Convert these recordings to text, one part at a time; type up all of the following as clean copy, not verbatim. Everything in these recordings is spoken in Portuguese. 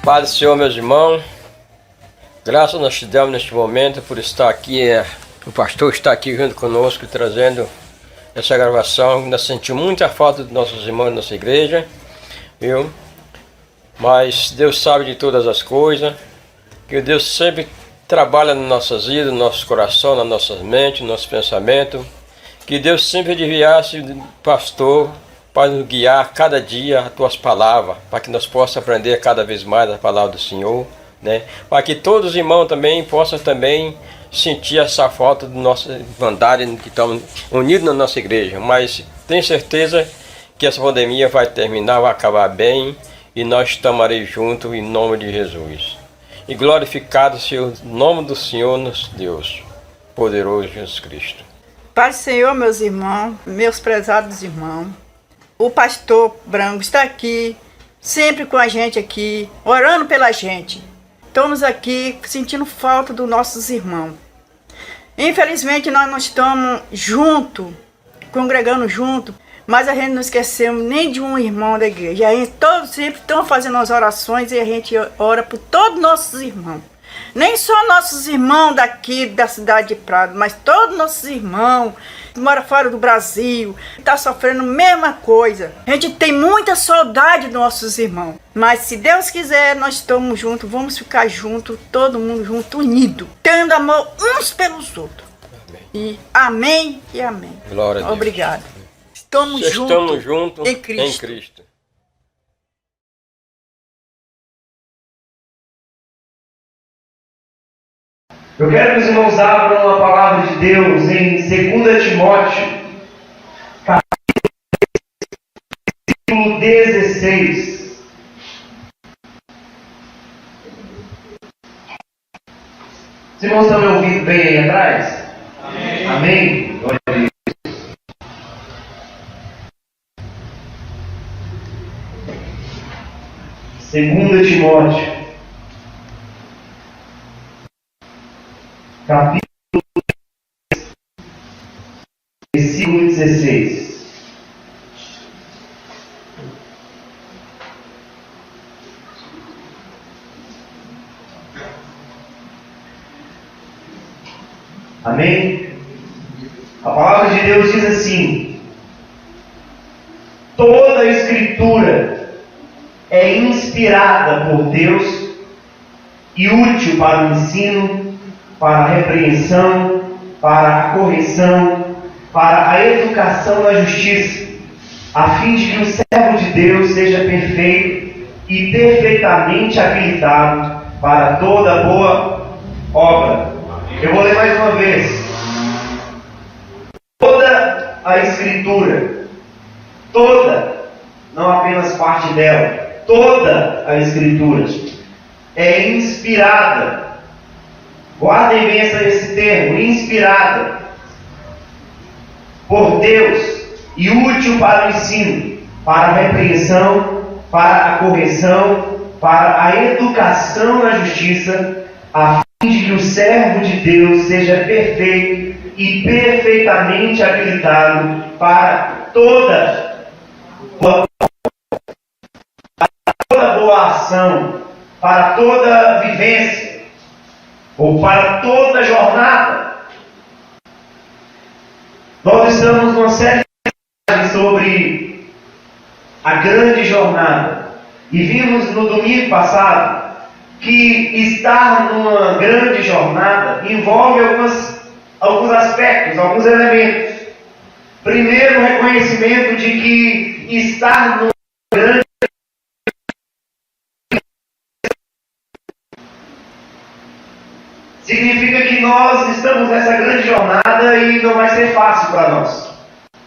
Paz do Senhor, meus irmãos. Graças nós te damos neste momento por estar aqui, o pastor está aqui junto conosco, trazendo essa gravação. Nós sentimos muita falta dos nossos irmãos da nossa igreja, viu? Mas Deus sabe de todas as coisas, que Deus sempre trabalha nas nossas vidas, no nosso coração, nas nossas mentes, no nosso pensamento. Que Deus sempre enviasse o pastor para nos guiar cada dia as tuas palavras, para que nós possamos aprender cada vez mais a palavra do Senhor, né? Para que todos os irmãos também possam também sentir essa falta da nossa irmandade que estamos unidos na nossa igreja. Mas tenho certeza que essa pandemia vai terminar, vai acabar bem e nós estaremos juntos em nome de Jesus. E glorificado seja o nome do Senhor, nosso Deus, poderoso Jesus Cristo. Pai do Senhor, meus irmãos, meus prezados irmãos, o pastor Branco está aqui, sempre com a gente aqui, orando pela gente. Estamos aqui sentindo falta dos nossos irmãos. Infelizmente nós não estamos juntos, congregando juntos, mas a gente não esquecemos nem de um irmão da igreja. E a gente todos sempre estão fazendo as orações e a gente ora por todos os nossos irmãos. Nem só nossos irmãos daqui da cidade de Prado, mas todos nossos irmãos que moram fora do Brasil, estão sofrendo a mesma coisa. A gente tem muita saudade dos nossos irmãos. Mas se Deus quiser, nós estamos juntos, vamos ficar juntos, todo mundo junto, unido, tendo amor uns pelos outros. Amém. E amém e amém. Glória a Deus. Obrigado. Estamos juntos em Cristo. Eu quero que os irmãos abram a palavra de Deus em 2 Timóteo, capítulo 16. Os irmãos estão me ouvindo bem aí atrás? Amém. Amém? Glória a Deus. Segunda Timóteo, capítulo 10, versículo 16. Amém? A palavra de Deus diz assim: toda a Escritura é inspirada por Deus e útil para o ensino, para a repreensão, para a correção, para a educação na justiça, a fim de que o servo de Deus seja perfeito e perfeitamente habilitado para toda boa obra. Eu vou ler mais uma vez. Toda a Escritura, toda, não apenas parte dela, toda a Escritura é inspirada. Guardem bem esse termo, inspirada por Deus e útil para o ensino, para a repreensão, para a correção, para a educação na justiça, a fim de que o servo de Deus seja perfeito e perfeitamente habilitado para toda boa ação, para toda vivência, ou para toda jornada. Nós estamos numa série sobre a grande jornada. E vimos no domingo passado que estar numa grande jornada envolve alguns aspectos, alguns elementos. Primeiro, o reconhecimento de que estar numa grande significa que nós estamos nessa grande jornada e não vai ser fácil para nós.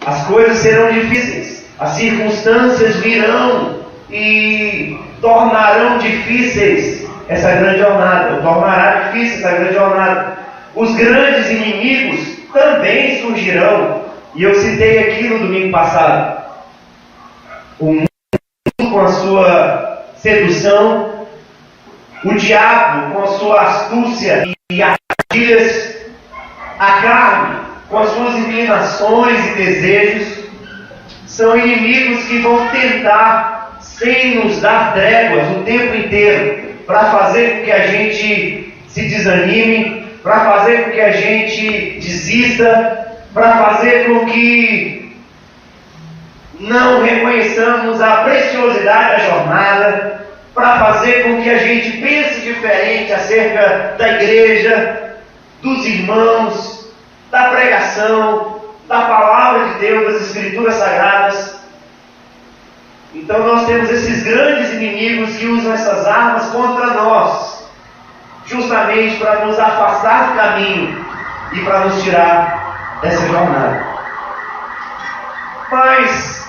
As coisas serão difíceis, as circunstâncias virão e tornarão difíceis essa grande jornada, tornará difícil essa grande jornada. Os grandes inimigos também surgirão, e eu citei aqui no domingo passado. O mundo com a sua sedução, o diabo com a sua astúcia e armadilhas, a carne com as suas inclinações e desejos, são inimigos que vão tentar, sem nos dar tréguas o tempo inteiro, para fazer com que a gente se desanime, para fazer com que a gente desista, para fazer com que não reconheçamos a preciosidade da jornada, para fazer com que a gente pense diferente acerca da igreja, dos irmãos, da pregação, da palavra de Deus, das Escrituras Sagradas. Então nós temos esses grandes inimigos que usam essas armas contra nós, justamente para nos afastar do caminho e para nos tirar dessa jornada. Mas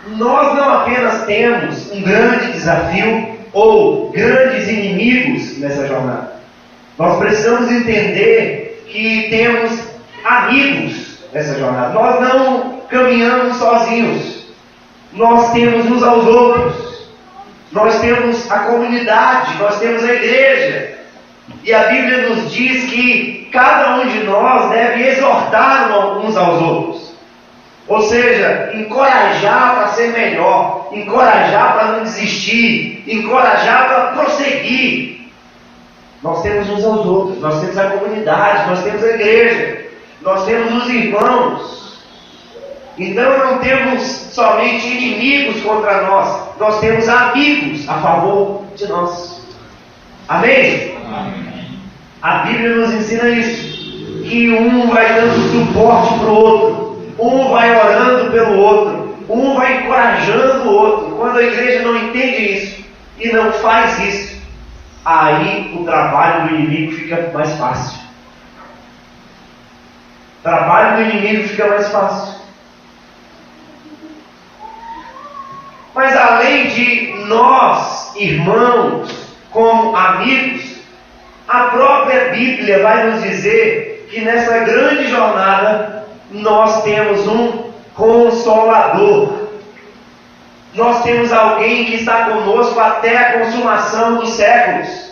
nós não apenas temos um grande desafio ou grandes inimigos nessa jornada. Nós precisamos entender que temos amigos nessa jornada. Nós não caminhamos sozinhos. Nós temos uns aos outros. Nós temos a comunidade, nós temos a igreja. E a Bíblia nos diz que cada um de nós deve exortar uns aos outros. Ou seja, encorajar para ser melhor, encorajar para não desistir, encorajar para prosseguir. Nós temos uns aos outros, nós temos a comunidade, nós temos a igreja, nós temos os irmãos. Então não temos somente inimigos contra nós temos amigos a favor de nós. Amém? Amém. A Bíblia nos ensina isso, que um vai dando suporte para o outro. Um vai orando pelo outro, um vai encorajando o outro. Quando a igreja não entende isso e não faz isso, aí o trabalho do inimigo fica mais fácil. O trabalho do inimigo fica mais fácil. Mas além de nós, irmãos, como amigos, a própria Bíblia vai nos dizer que nessa grande jornada nós temos um Consolador. Nós temos alguém que está conosco até a consumação dos séculos.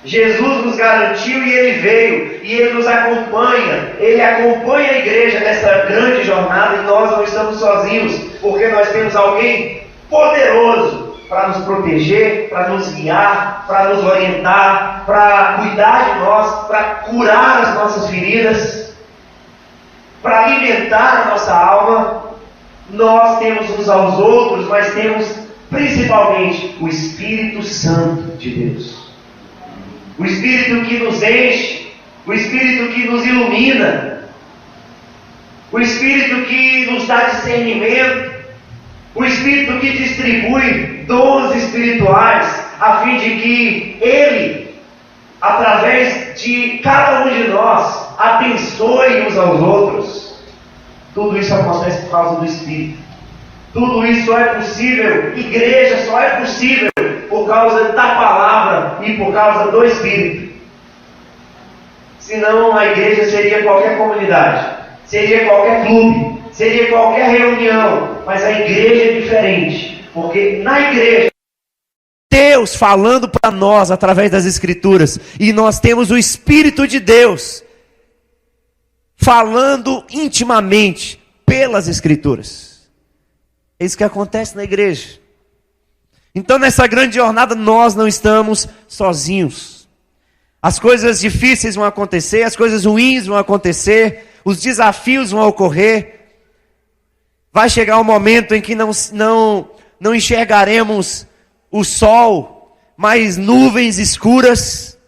Jesus nos garantiu e Ele veio, e Ele nos acompanha. Ele acompanha a igreja nessa grande jornada, e nós não estamos sozinhos, porque nós temos alguém poderoso para nos proteger, para nos guiar, para nos orientar, para cuidar de nós, para curar as nossas feridas, para alimentar a nossa alma. Nós temos uns aos outros, mas temos principalmente o Espírito Santo de Deus. O Espírito que nos enche, o Espírito que nos ilumina, o Espírito que nos dá discernimento, o Espírito que distribui dons espirituais, a fim de que Ele, através de cada um de nós, abençoe uns aos outros. Tudo isso acontece por causa do Espírito. Tudo isso só é possível, igreja só é possível por causa da palavra e por causa do Espírito. Senão a igreja seria qualquer comunidade, seria qualquer clube, seria qualquer reunião, mas a igreja é diferente, porque na igreja Deus falando para nós através das Escrituras, e nós temos o Espírito de Deus falando intimamente pelas Escrituras. É isso que acontece na igreja. Então nessa grande jornada nós não estamos sozinhos. As coisas difíceis vão acontecer, as coisas ruins vão acontecer, os desafios vão ocorrer. Vai chegar um momento em que não enxergaremos o sol, mas nuvens escuras.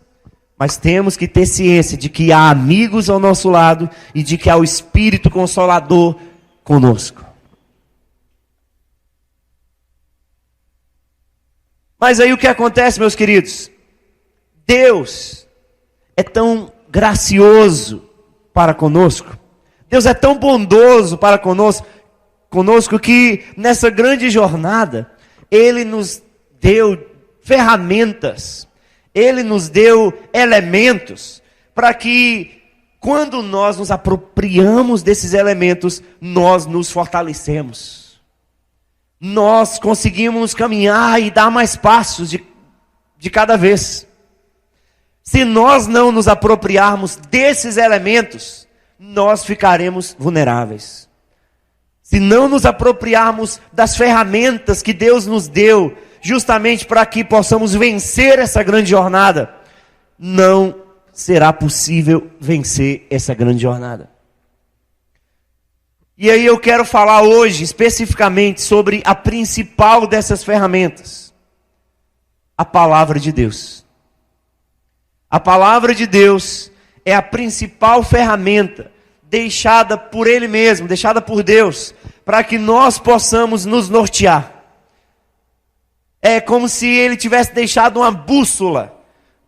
Mas temos que ter ciência de que há amigos ao nosso lado e de que há o Espírito Consolador conosco. Mas aí o que acontece, meus queridos? Deus é tão gracioso para conosco. Deus é tão bondoso para conosco que nessa grande jornada Ele nos deu ferramentas. Ele nos deu elementos para que, quando nós nos apropriamos desses elementos, nós nos fortalecemos. Nós conseguimos caminhar e dar mais passos de cada vez. Se nós não nos apropriarmos desses elementos, nós ficaremos vulneráveis. Se não nos apropriarmos das ferramentas que Deus nos deu justamente para que possamos vencer essa grande jornada, não será possível vencer essa grande jornada. E aí eu quero falar hoje especificamente sobre a principal dessas ferramentas, a palavra de Deus. A palavra de Deus é a principal ferramenta deixada por Ele mesmo, deixada por Deus, para que nós possamos nos nortear. É como se Ele tivesse deixado uma bússola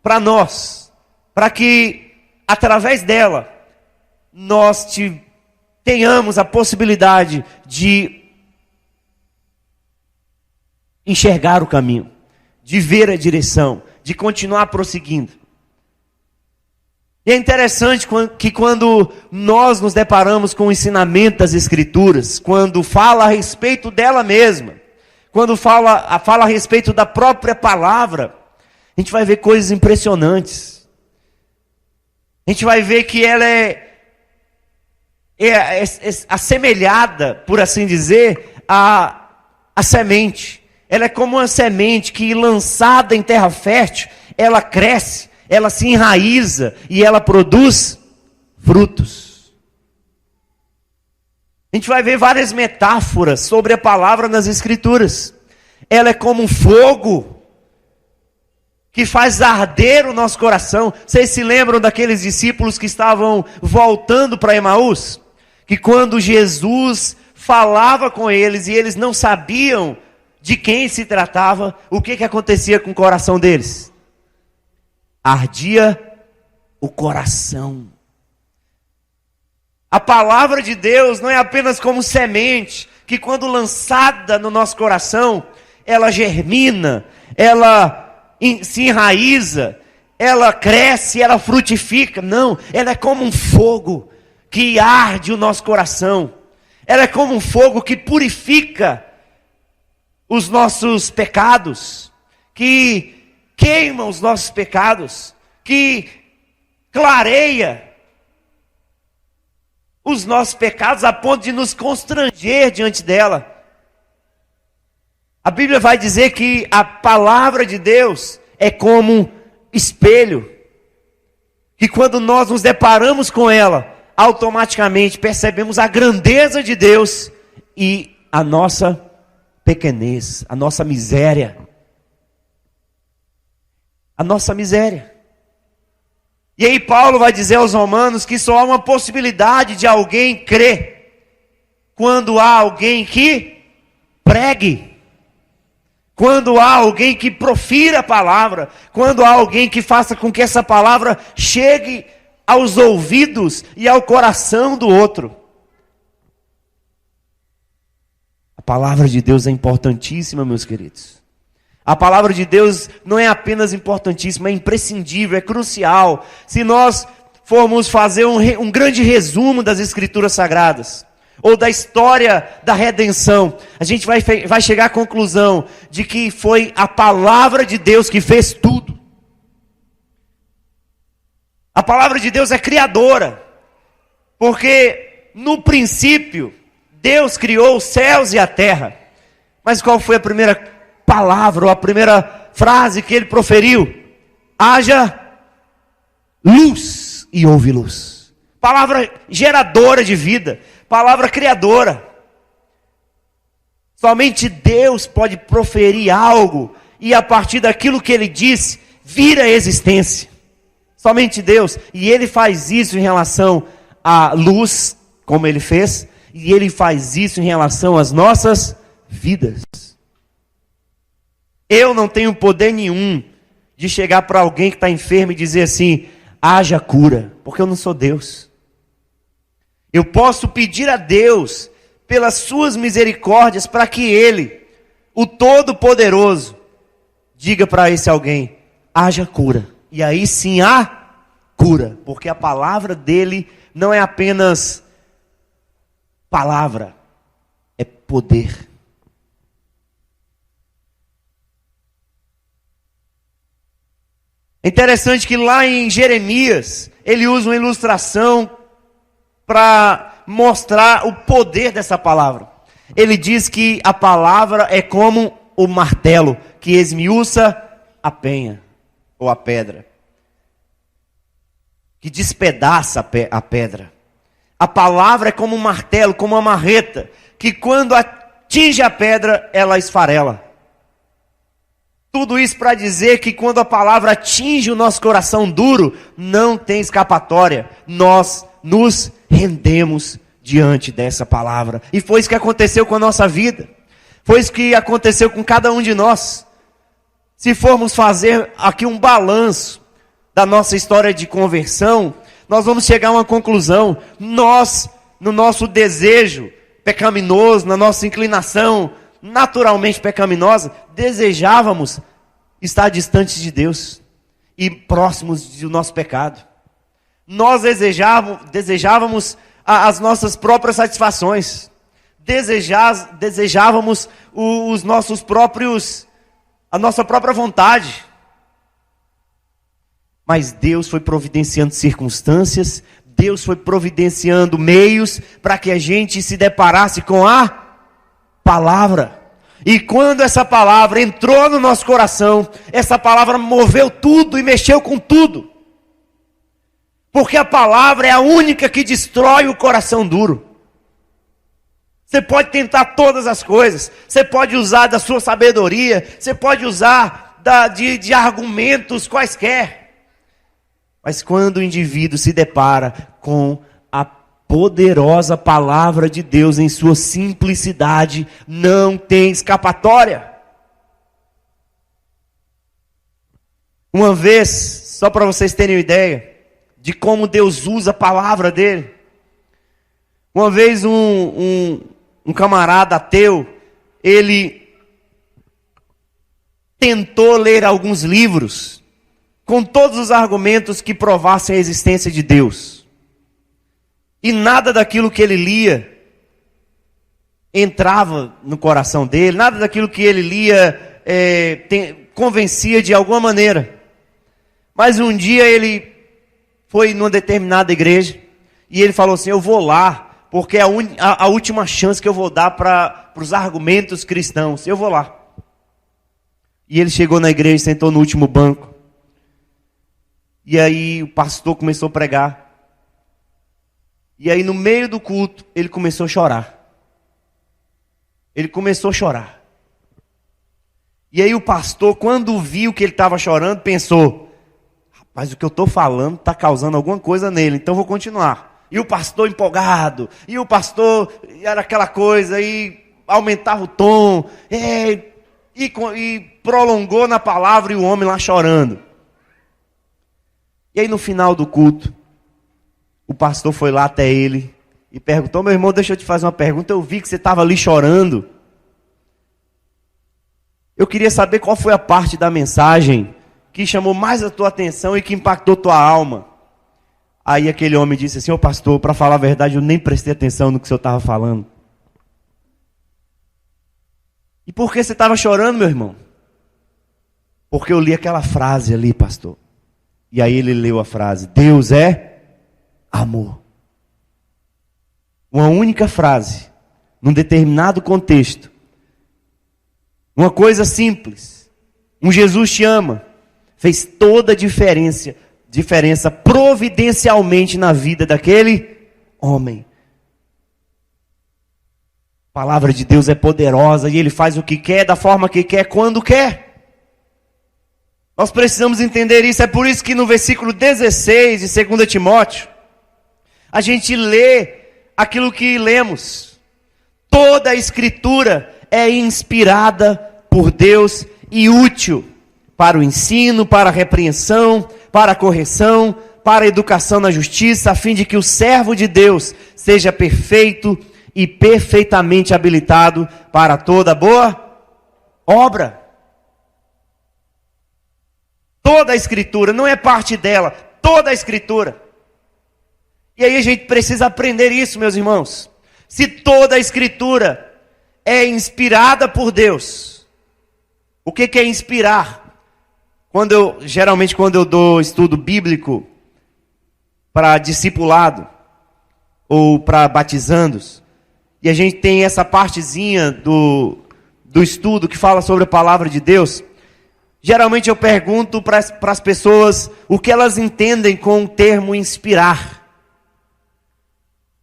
para nós, para que através dela nós tenhamos a possibilidade de enxergar o caminho, de ver a direção, de continuar prosseguindo. E é interessante que quando nós nos deparamos com o ensinamento das Escrituras, quando fala a respeito dela mesma, quando fala a respeito da própria palavra, a gente vai ver coisas impressionantes. A gente vai ver que ela é assemelhada, por assim dizer, à semente. Ela é como uma semente que, lançada em terra fértil, ela cresce, ela se enraiza e ela produz frutos. A gente vai ver várias metáforas sobre a palavra nas Escrituras. Ela é como um fogo que faz arder o nosso coração. Vocês se lembram daqueles discípulos que estavam voltando para Emaús? Que quando Jesus falava com eles e eles não sabiam de quem se tratava, o que acontecia com o coração deles? Ardia o coração. A palavra de Deus não é apenas como semente, que quando lançada no nosso coração, ela germina, ela se enraiza, ela cresce, ela frutifica. Não, ela é como um fogo que arde o nosso coração. Ela é como um fogo que purifica os nossos pecados, que queima os nossos pecados, que clareia os nossos pecados a ponto de nos constranger diante dela. A Bíblia vai dizer que a palavra de Deus é como um espelho, que quando nós nos deparamos com ela, automaticamente percebemos a grandeza de Deus e a nossa pequenez, a nossa miséria. A nossa miséria. E aí Paulo vai dizer aos romanos que só há uma possibilidade de alguém crer quando há alguém que pregue, quando há alguém que profira a palavra, quando há alguém que faça com que essa palavra chegue aos ouvidos e ao coração do outro. A palavra de Deus é importantíssima, meus queridos. A palavra de Deus não é apenas importantíssima, é imprescindível, é crucial. Se nós formos fazer um grande resumo das Escrituras Sagradas, ou da história da redenção, a gente vai chegar à conclusão de que foi a palavra de Deus que fez tudo. A palavra de Deus é criadora, porque no princípio Deus criou os céus e a terra. Mas qual foi a primeira palavra, ou a primeira frase que ele proferiu? Haja luz, e houve luz. Palavra geradora de vida, palavra criadora. Somente Deus pode proferir algo, e a partir daquilo que ele disse, vira a existência. Somente Deus. E ele faz isso em relação à luz, como ele fez, e ele faz isso em relação às nossas vidas. Eu não tenho poder nenhum de chegar para alguém que está enfermo e dizer assim: haja cura, porque eu não sou Deus. Eu posso pedir a Deus, pelas suas misericórdias, para que Ele, o Todo-Poderoso, diga para esse alguém: haja cura. E aí sim há cura, porque a palavra dele não é apenas palavra, é poder. É interessante que lá em Jeremias, ele usa uma ilustração para mostrar o poder dessa palavra. Ele diz que a palavra é como o martelo que esmiuça a penha, ou a pedra, que despedaça a pedra. A palavra é como um martelo, como uma marreta, que quando atinge a pedra, ela esfarela. Tudo isso para dizer que quando a palavra atinge o nosso coração duro, não tem escapatória. Nós nos rendemos diante dessa palavra. E foi isso que aconteceu com a nossa vida. Foi isso que aconteceu com cada um de nós. Se formos fazer aqui um balanço da nossa história de conversão, nós vamos chegar a uma conclusão. Nós, no nosso desejo pecaminoso, na nossa inclinação naturalmente pecaminosa, desejávamos estar distantes de Deus e próximos do nosso pecado. Nós desejávamos as nossas próprias satisfações, desejávamos os nossos próprios, a nossa própria vontade. Mas Deus foi providenciando circunstâncias, Deus foi providenciando meios para que a gente se deparasse com a palavra. E quando essa palavra entrou no nosso coração, essa palavra moveu tudo e mexeu com tudo. Porque a palavra é a única que destrói o coração duro. Você pode tentar todas as coisas, você pode usar da sua sabedoria, você pode usar de argumentos quaisquer. Mas quando o indivíduo se depara com a poderosa palavra de Deus em sua simplicidade, não tem escapatória. Uma vez, só para vocês terem uma ideia de como Deus usa a palavra dele. Uma vez um camarada ateu, ele tentou ler alguns livros com todos os argumentos que provassem a existência de Deus. E nada daquilo que ele lia entrava no coração dele, nada daquilo que ele lia convencia de alguma maneira. Mas um dia ele foi numa determinada igreja e ele falou assim: eu vou lá, porque é a última chance que eu vou dar para os argumentos cristãos. Eu vou lá. E ele chegou na igreja, sentou no último banco. E aí o pastor começou a pregar. E aí no meio do culto, ele começou a chorar. Ele começou a chorar. E aí o pastor, quando viu que ele estava chorando, pensou: rapaz, o que eu estou falando está causando alguma coisa nele, então vou continuar. E o pastor empolgado, e o pastor era aquela coisa, e aumentava o tom, e prolongou na palavra, e o homem lá chorando. E aí no final do culto, o pastor foi lá até ele e perguntou: meu irmão, deixa eu te fazer uma pergunta, eu vi que você estava ali chorando. Eu queria saber qual foi a parte da mensagem que chamou mais a tua atenção e que impactou tua alma. Aí aquele homem disse assim: ô pastor, para falar a verdade, eu nem prestei atenção no que o senhor estava falando. E por que você estava chorando, meu irmão? Porque eu li aquela frase ali, pastor. E aí ele leu a frase: Deus é amor. Uma única frase, num determinado contexto. Uma coisa simples. Um Jesus te ama. Fez toda a diferença providencialmente na vida daquele homem. A palavra de Deus é poderosa e Ele faz o que quer, da forma que quer, quando quer. Nós precisamos entender isso. É por isso que no versículo 16 de 2 Timóteo, a gente lê aquilo que lemos. Toda a Escritura é inspirada por Deus e útil para o ensino, para a repreensão, para a correção, para a educação na justiça, a fim de que o servo de Deus seja perfeito e perfeitamente habilitado para toda boa obra. Toda a Escritura, não é parte dela, toda a Escritura. E aí a gente precisa aprender isso, meus irmãos. Se toda a Escritura é inspirada por Deus, o que é inspirar? Geralmente quando eu dou estudo bíblico para discipulado ou para batizandos, e a gente tem essa partezinha do estudo que fala sobre a palavra de Deus, geralmente eu pergunto para as pessoas o que elas entendem com o termo inspirar.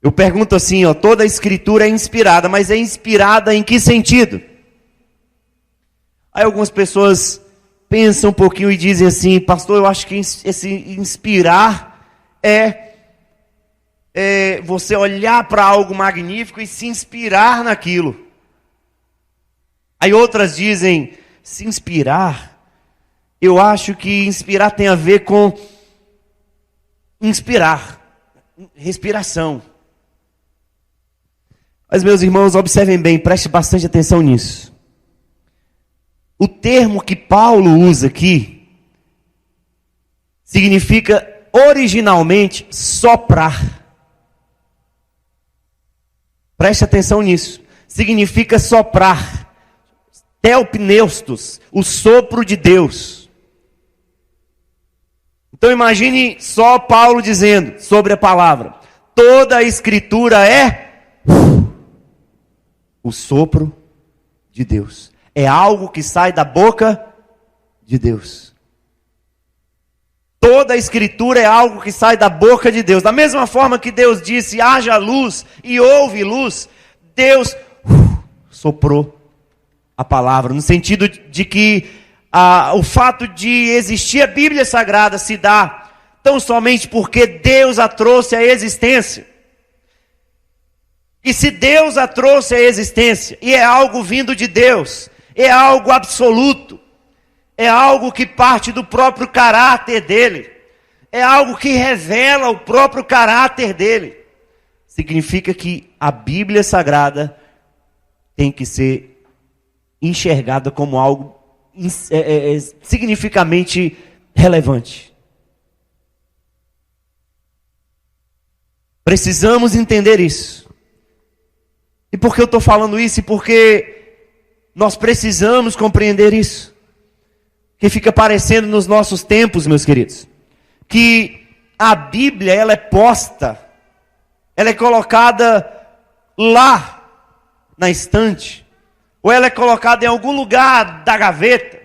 Eu pergunto assim, toda a escritura é inspirada, mas é inspirada em que sentido? Aí algumas pessoas pensam um pouquinho e dizem assim, pastor, eu acho que esse inspirar é você olhar para algo magnífico e se inspirar naquilo. Aí outras dizem, se inspirar, eu acho que inspirar tem a ver com inspirar, respiração. Mas meus irmãos, observem bem, preste bastante atenção nisso. O termo que Paulo usa aqui significa originalmente soprar. Preste atenção nisso. Significa soprar. Theopneustos, o sopro de Deus. Então imagine só Paulo dizendo sobre a palavra: toda a escritura é o sopro de Deus. É algo que sai da boca de Deus. Toda a escritura é algo que sai da boca de Deus. Da mesma forma que Deus disse, haja luz e houve luz, Deus soprou a palavra. No sentido de que o fato de existir a Bíblia Sagrada se dá tão somente porque Deus a trouxe à existência. E se Deus a trouxe à existência, e é algo vindo de Deus, é algo absoluto, é algo que parte do próprio caráter dele, é algo que revela o próprio caráter dele, significa que a Bíblia Sagrada tem que ser enxergada como algo significativamente relevante. Precisamos entender isso. E por que eu estou falando isso? E porque nós precisamos compreender isso. Que fica parecendo nos nossos tempos, meus queridos, que a Bíblia, ela é posta, ela é colocada lá na estante, ou ela é colocada em algum lugar da gaveta,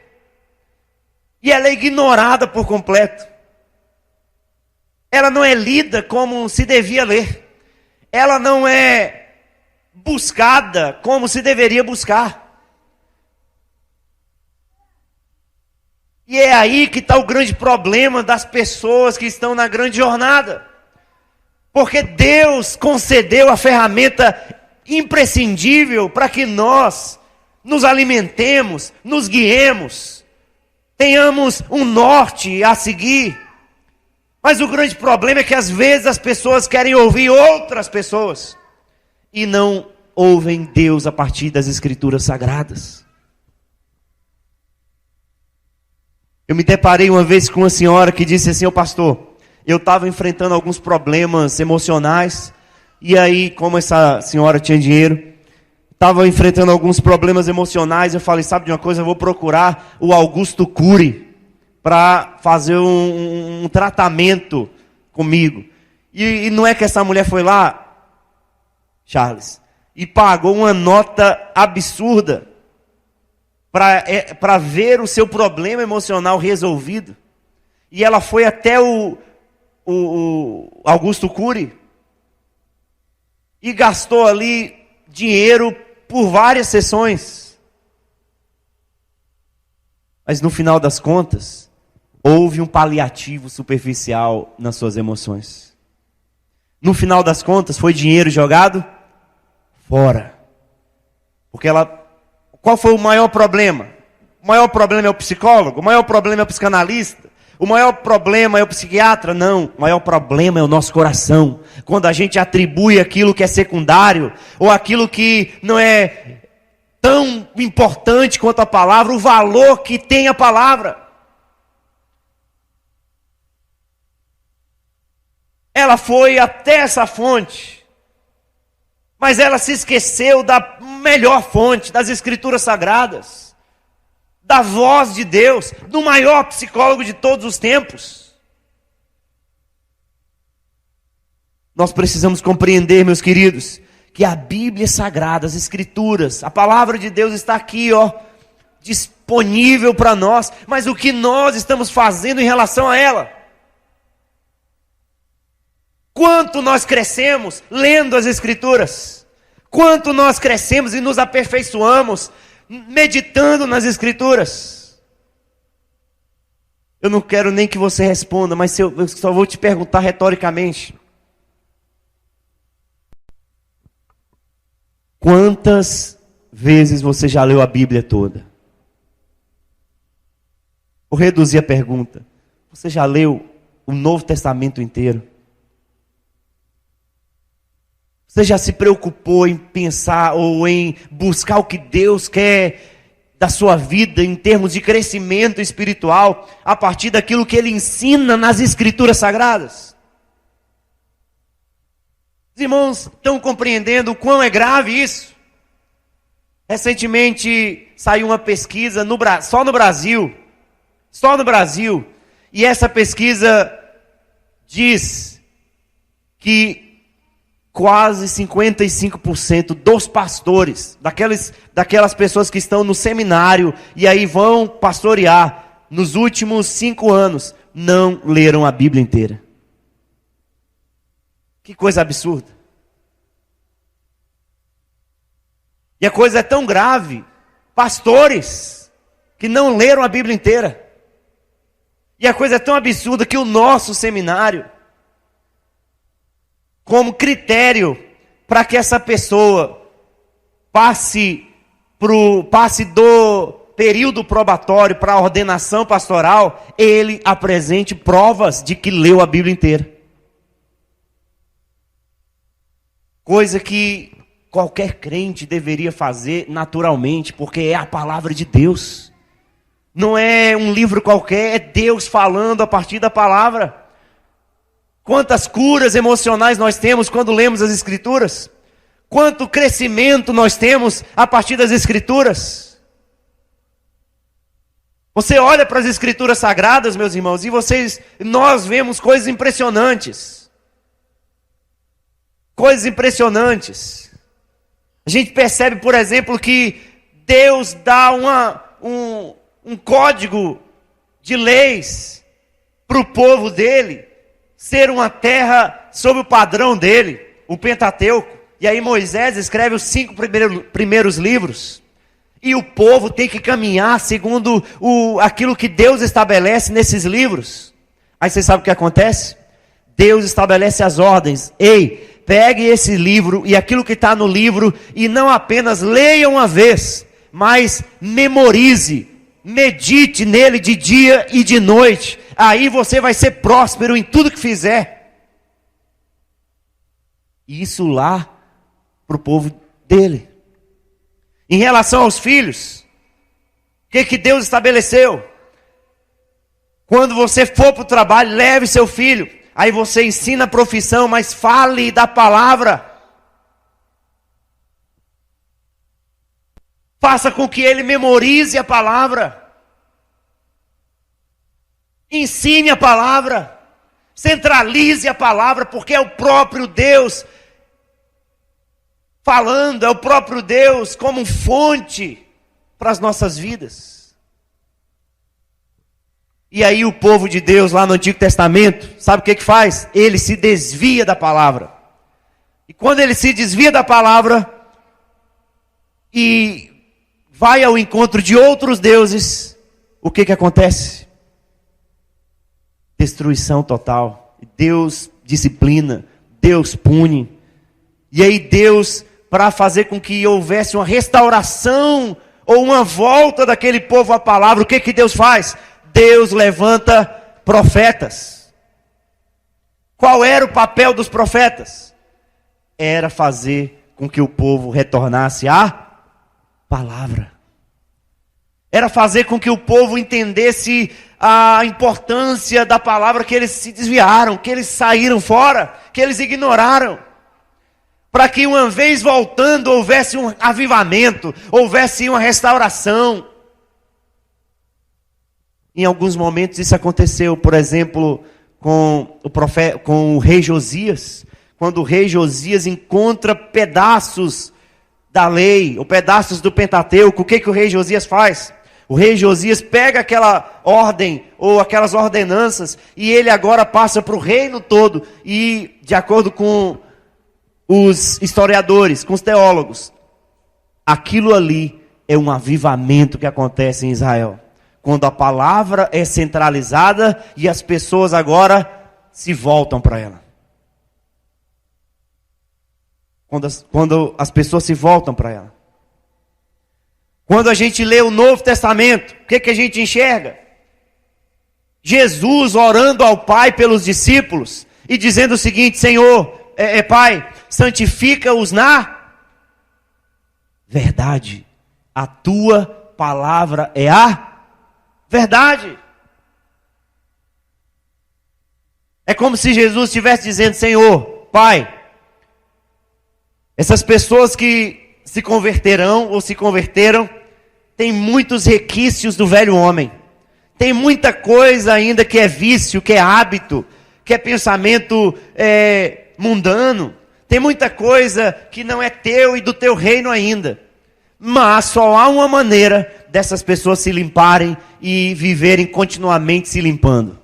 e ela é ignorada por completo. Ela não é lida como se devia ler. Ela não é buscada como se deveria buscar. E é aí que está o grande problema das pessoas que estão na grande jornada. Porque Deus concedeu a ferramenta imprescindível para que nós nos alimentemos, nos guiemos, tenhamos um norte a seguir. Mas o grande problema é que às vezes as pessoas querem ouvir outras pessoas e não ouvem Deus a partir das Escrituras Sagradas. Eu me deparei uma vez com uma senhora que disse assim: pastor, eu estava enfrentando alguns problemas emocionais, e aí, como essa senhora tinha dinheiro, estava enfrentando alguns problemas emocionais, eu falei, sabe de uma coisa, eu vou procurar o Augusto Cury para fazer um tratamento comigo. E não é que essa mulher foi lá, Charles, e pagou uma nota absurda para ver o seu problema emocional resolvido. E ela foi até o Augusto Cury e gastou ali dinheiro por várias sessões. Mas no final das contas, houve um paliativo superficial nas suas emoções. No final das contas, foi dinheiro jogado fora. Porque qual foi o maior problema? O maior problema é o psicólogo? O maior problema é o psicanalista? O maior problema é o psiquiatra? Não, o maior problema é o nosso coração. Quando a gente atribui aquilo que é secundário, ou aquilo que não é tão importante quanto a palavra, o valor que tem a palavra. Ela foi até essa fonte, mas ela se esqueceu da melhor fonte, das Escrituras Sagradas, da voz de Deus, do maior psicólogo de todos os tempos. Nós precisamos compreender, meus queridos, que a Bíblia Sagrada, as Escrituras, a palavra de Deus está aqui, disponível para nós, mas o que nós estamos fazendo em relação a ela. Quanto nós crescemos lendo as Escrituras, quanto nós crescemos e nos aperfeiçoamos meditando nas Escrituras. Eu não quero nem que você responda, mas eu só vou te perguntar retoricamente. Quantas vezes você já leu a Bíblia toda? Vou reduzir a pergunta. Você já leu o Novo Testamento inteiro? Você já se preocupou em pensar ou em buscar o que Deus quer da sua vida em termos de crescimento espiritual a partir daquilo que Ele ensina nas Escrituras Sagradas? Os irmãos estão compreendendo o quão é grave isso? Recentemente saiu uma pesquisa só no Brasil, e essa pesquisa diz que quase 55% dos pastores, daquelas pessoas que estão no seminário e aí vão pastorear, nos últimos 5 anos, não leram a Bíblia inteira. Que coisa absurda. E a coisa é tão grave, pastores que não leram a Bíblia inteira. E a coisa é tão absurda que o nosso seminário, como critério para que essa pessoa passe do período probatório para a ordenação pastoral, ele apresente provas de que leu a Bíblia inteira. Coisa que qualquer crente deveria fazer naturalmente, porque é a palavra de Deus. Não é um livro qualquer, é Deus falando a partir da palavra. Quantas curas emocionais nós temos quando lemos as Escrituras? Quanto crescimento nós temos a partir das Escrituras? Você olha para as Escrituras Sagradas, meus irmãos, e nós vemos coisas impressionantes. Coisas impressionantes. A gente percebe, por exemplo, que Deus dá um código de leis para o povo dele ser uma terra sob o padrão dele, o Pentateuco. E aí Moisés escreve os 5 primeiros livros. E o povo tem que caminhar segundo aquilo que Deus estabelece nesses livros. Aí você sabe o que acontece? Deus estabelece as ordens. Ei, pegue esse livro e aquilo que está no livro e não apenas leia uma vez, mas memorize, medite nele de dia e de noite. Aí você vai ser próspero em tudo que fizer. Isso lá para o povo dele. Em relação aos filhos, o que Deus estabeleceu? Quando você for para o trabalho, leve seu filho. Aí você ensina a profissão, mas fale da palavra. Faça com que ele memorize a palavra. Ensine a palavra. Centralize a palavra, porque é o próprio Deus falando, é o próprio Deus como fonte para as nossas vidas. E aí o povo de Deus lá no Antigo Testamento, sabe o que faz? Ele se desvia da palavra. E quando ele se desvia da palavra e vai ao encontro de outros deuses, o que acontece? Destruição total. Deus disciplina, Deus pune. E aí Deus, para fazer com que houvesse uma restauração ou uma volta daquele povo à palavra, o que Deus faz? Deus levanta profetas. Qual era o papel dos profetas? Era fazer com que o povo retornasse à palavra. Era fazer com que o povo entendesse a importância da palavra, que eles se desviaram, que eles saíram fora, que eles ignoraram. Para que uma vez voltando houvesse um avivamento, houvesse uma restauração. Em alguns momentos isso aconteceu, por exemplo, com o rei Josias. Quando o rei Josias encontra pedaços da lei, ou pedaços do Pentateuco, o que o rei Josias faz? O rei Josias pega aquela ordem ou aquelas ordenanças e ele agora passa para o reino todo. E de acordo com os historiadores, com os teólogos, aquilo ali é um avivamento que acontece em Israel. Quando a palavra é centralizada e as pessoas agora se voltam para ela. Quando as pessoas se voltam para ela. Quando a gente lê o Novo Testamento, o que a gente enxerga? Jesus orando ao Pai pelos discípulos e dizendo o seguinte: Senhor, Pai, santifica-os na verdade. A tua palavra é a verdade. É como se Jesus estivesse dizendo: Senhor, Pai, essas pessoas que se converterão ou se converteram, tem muitos requisitos do velho homem. Tem muita coisa ainda que é vício, que é hábito, que é pensamento mundano. Tem muita coisa que não é teu e do teu reino ainda. Mas só há uma maneira dessas pessoas se limparem e viverem continuamente se limpando.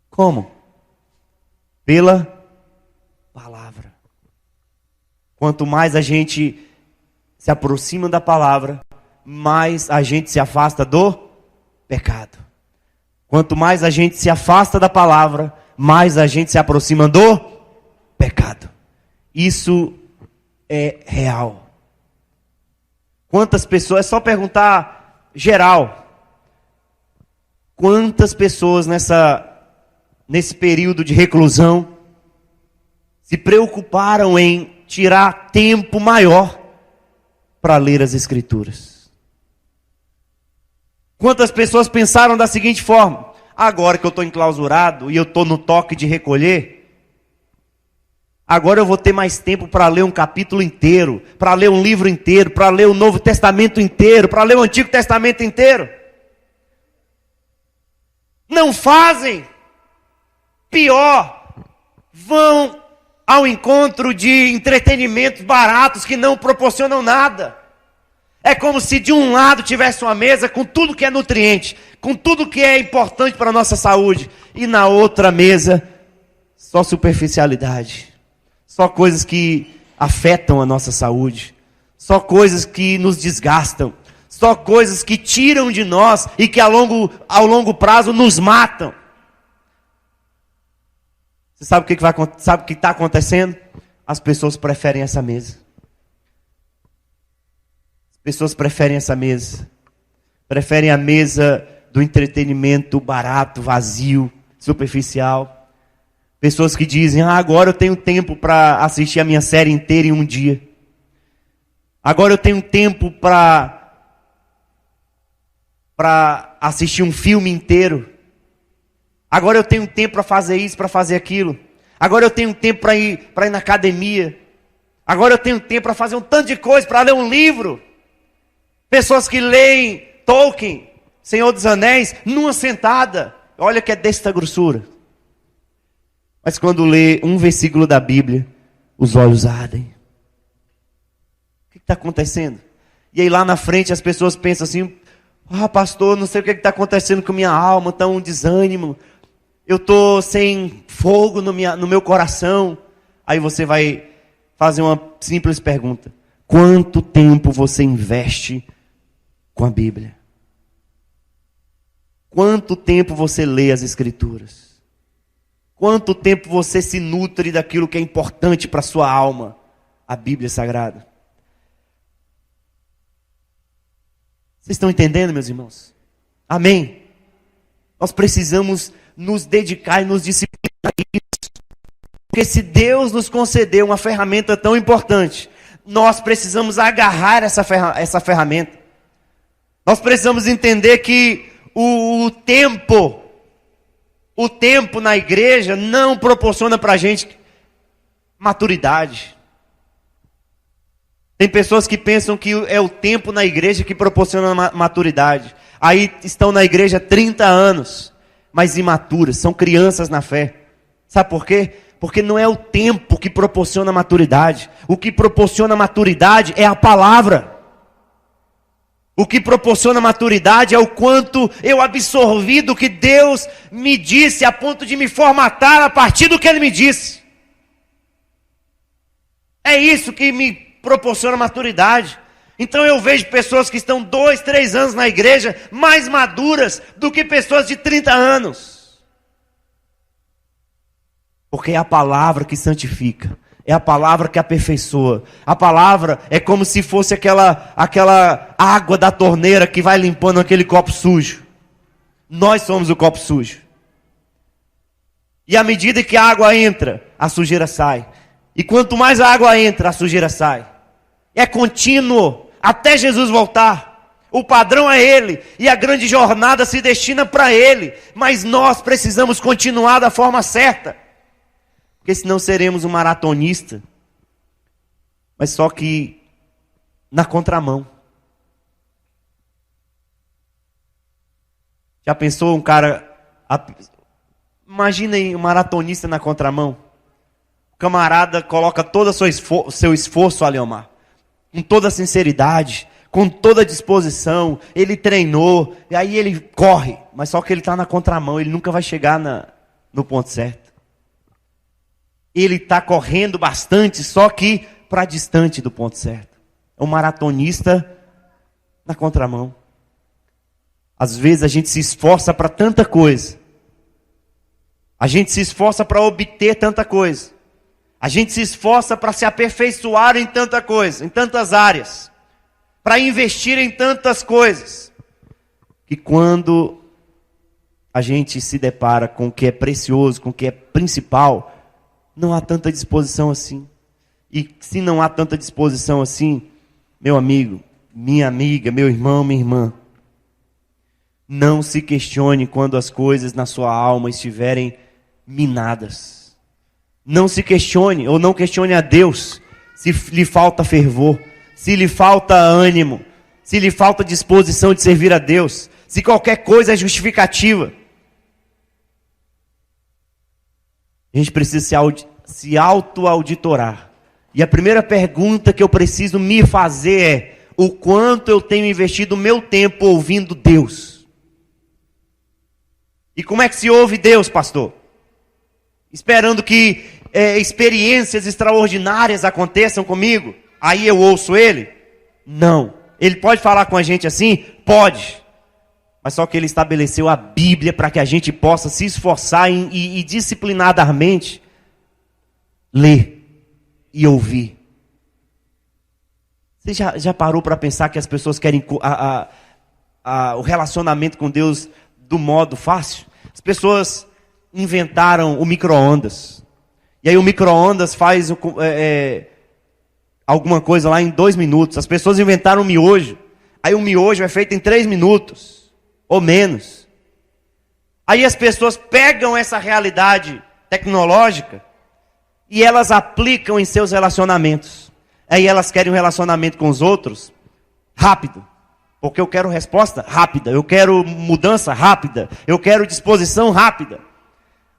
Como? Pela palavra. Quanto mais a gente se aproxima da palavra, mais a gente se afasta do pecado. Quanto mais a gente se afasta da palavra, mais a gente se aproxima do pecado. Isso é real. Quantas pessoas, é só perguntar geral, quantas pessoas nesse período de reclusão se preocuparam em tirar tempo maior para ler as Escrituras? Quantas pessoas pensaram da seguinte forma: agora que eu estou enclausurado e eu estou no toque de recolher, agora eu vou ter mais tempo para ler um capítulo inteiro, para ler um livro inteiro, para ler o Novo Testamento inteiro, para ler o Antigo Testamento inteiro. Não fazem. Pior, vão ao encontro de entretenimentos baratos que não proporcionam nada. É como se de um lado tivesse uma mesa com tudo que é nutriente, com tudo que é importante para a nossa saúde, e na outra mesa, só superficialidade, só coisas que afetam a nossa saúde, só coisas que nos desgastam, só coisas que tiram de nós e que ao longo prazo nos matam. Você sabe o que está acontecendo? As pessoas preferem essa mesa. Pessoas preferem essa mesa. Preferem a mesa do entretenimento barato, vazio, superficial. Pessoas que dizem: agora eu tenho tempo para assistir a minha série inteira em um dia. Agora eu tenho tempo para assistir um filme inteiro. Agora eu tenho tempo para fazer isso, para fazer aquilo. Agora eu tenho tempo para ir na academia. Agora eu tenho tempo para fazer um tanto de coisa, para ler um livro. Pessoas que leem Tolkien, Senhor dos Anéis, numa sentada. Olha que é desta grossura. Mas quando lê um versículo da Bíblia, os olhos ardem. O que está acontecendo? E aí lá na frente as pessoas pensam assim: pastor, não sei o que está acontecendo com minha alma, está um desânimo. Eu estou sem fogo no meu coração. Aí você vai fazer uma simples pergunta: quanto tempo você investe com a Bíblia? Quanto tempo você lê as Escrituras? Quanto tempo você se nutre daquilo que é importante para a sua alma? A Bíblia Sagrada. Vocês estão entendendo, meus irmãos? Amém? Nós precisamos nos dedicar e nos disciplinar a isso. Porque se Deus nos concedeu uma ferramenta tão importante, nós precisamos agarrar essa ferramenta. Nós precisamos entender que o tempo na igreja não proporciona para a gente maturidade. Tem pessoas que pensam que é o tempo na igreja que proporciona maturidade. Aí estão na igreja há 30 anos, mas imaturas, são crianças na fé. Sabe por quê? Porque não é o tempo que proporciona maturidade. O que proporciona maturidade é a palavra. O que proporciona maturidade é o quanto eu absorvi do que Deus me disse, a ponto de me formatar a partir do que Ele me disse. É isso que me proporciona maturidade. Então eu vejo pessoas que estão 2, 3 anos na igreja mais maduras do que pessoas de 30 anos. Porque é a palavra que santifica. É a palavra que aperfeiçoa. A palavra é como se fosse aquela água da torneira que vai limpando aquele copo sujo. Nós somos o copo sujo. E à medida que a água entra, a sujeira sai. E quanto mais a água entra, a sujeira sai. É contínuo até Jesus voltar. O padrão é Ele. E a grande jornada se destina para Ele. Mas nós precisamos continuar da forma certa. Porque senão seremos um maratonista, mas só que na contramão. Já pensou um cara... Imagina aí um maratonista na contramão. O camarada coloca todo o seu esforço, Aleomar, com toda a sinceridade, com toda a disposição. Ele treinou, e aí ele corre, mas só que ele está na contramão, ele nunca vai chegar no ponto certo. Ele está correndo bastante, só que para distante do ponto certo. É um maratonista na contramão. Às vezes a gente se esforça para tanta coisa. A gente se esforça para obter tanta coisa. A gente se esforça para se aperfeiçoar em tanta coisa, em tantas áreas. Para investir em tantas coisas. Que quando a gente se depara com o que é precioso, com o que é principal, não há tanta disposição assim. E se não há tanta disposição assim, meu amigo, minha amiga, meu irmão, minha irmã, não se questione quando as coisas na sua alma estiverem minadas. Não se questione, ou não questione a Deus, se lhe falta fervor, se lhe falta ânimo, se lhe falta disposição de servir a Deus, se qualquer coisa é justificativa. A gente precisa se auto-auditorar. E a primeira pergunta que eu preciso me fazer é: o quanto eu tenho investido o meu tempo ouvindo Deus? E como é que se ouve Deus, pastor? Esperando que experiências extraordinárias aconteçam comigo? Aí eu ouço Ele? Não. Ele pode falar com a gente assim? Pode. Mas só que Ele estabeleceu a Bíblia para que a gente possa se esforçar e disciplinadamente ler e ouvir. Você já parou para pensar que as pessoas querem o relacionamento com Deus do modo fácil? As pessoas inventaram o micro-ondas. E aí o micro-ondas faz alguma coisa lá em 2 minutos. As pessoas inventaram o miojo. Aí o miojo é feito em 3 minutos. Ou menos. Aí as pessoas pegam essa realidade tecnológica e elas aplicam em seus relacionamentos. Aí elas querem um relacionamento com os outros rápido. Porque eu quero resposta rápida. Eu quero mudança rápida. Eu quero disposição rápida.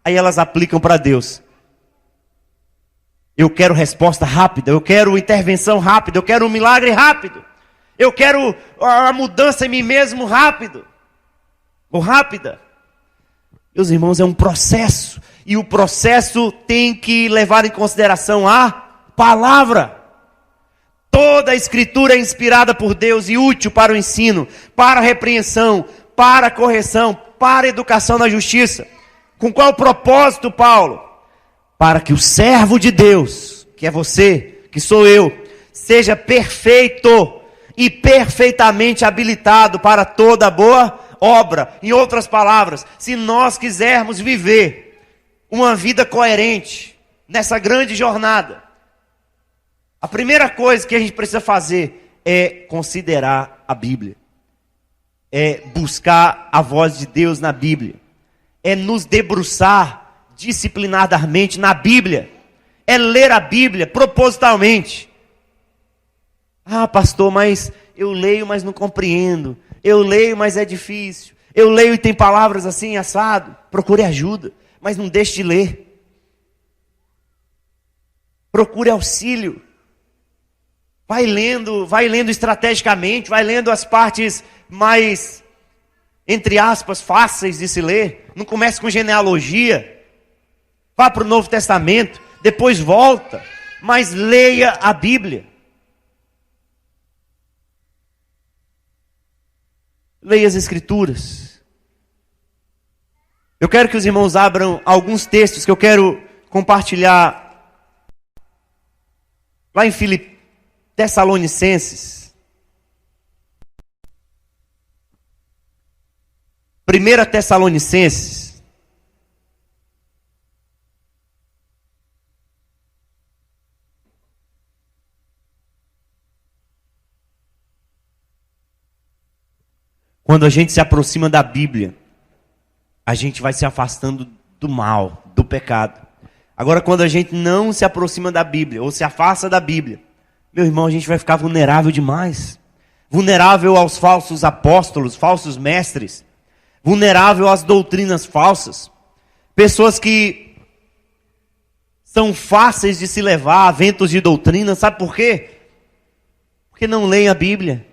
Aí elas aplicam para Deus. Eu quero resposta rápida. Eu quero intervenção rápida. Eu quero um milagre rápido. Eu quero a mudança em mim mesmo rápido. Ou rápida. Meus irmãos, é um processo. E o processo tem que levar em consideração a palavra. Toda a escritura é inspirada por Deus e útil para o ensino, para a repreensão, para a correção, para a educação na justiça. Com qual propósito, Paulo? Para que o servo de Deus, que é você, que sou eu, seja perfeito e perfeitamente habilitado para toda boa obra. Em outras palavras, se nós quisermos viver uma vida coerente nessa grande jornada, a primeira coisa que a gente precisa fazer é considerar a Bíblia. É buscar a voz de Deus na Bíblia. É nos debruçar disciplinadamente na Bíblia. É ler a Bíblia propositalmente. Ah, pastor, mas eu leio, mas não compreendo. Eu leio, mas é difícil. Eu leio e tem palavras assim, assado. Procure ajuda, mas não deixe de ler. Procure auxílio. Vai lendo estrategicamente, vai lendo as partes mais, entre aspas, fáceis de se ler. Não comece com genealogia. Vá para o Novo Testamento, depois volta, mas leia a Bíblia. Leia as Escrituras. Eu quero que os irmãos abram alguns textos que eu quero compartilhar lá em Tessalonicenses. 1 Tessalonicenses. Quando a gente se aproxima da Bíblia, a gente vai se afastando do mal, do pecado. Agora, quando a gente não se aproxima da Bíblia, ou se afasta da Bíblia, meu irmão, a gente vai ficar vulnerável demais. Vulnerável aos falsos apóstolos, falsos mestres. Vulnerável às doutrinas falsas. Pessoas que são fáceis de se levar a ventos de doutrina. Sabe por quê? Porque não leem a Bíblia.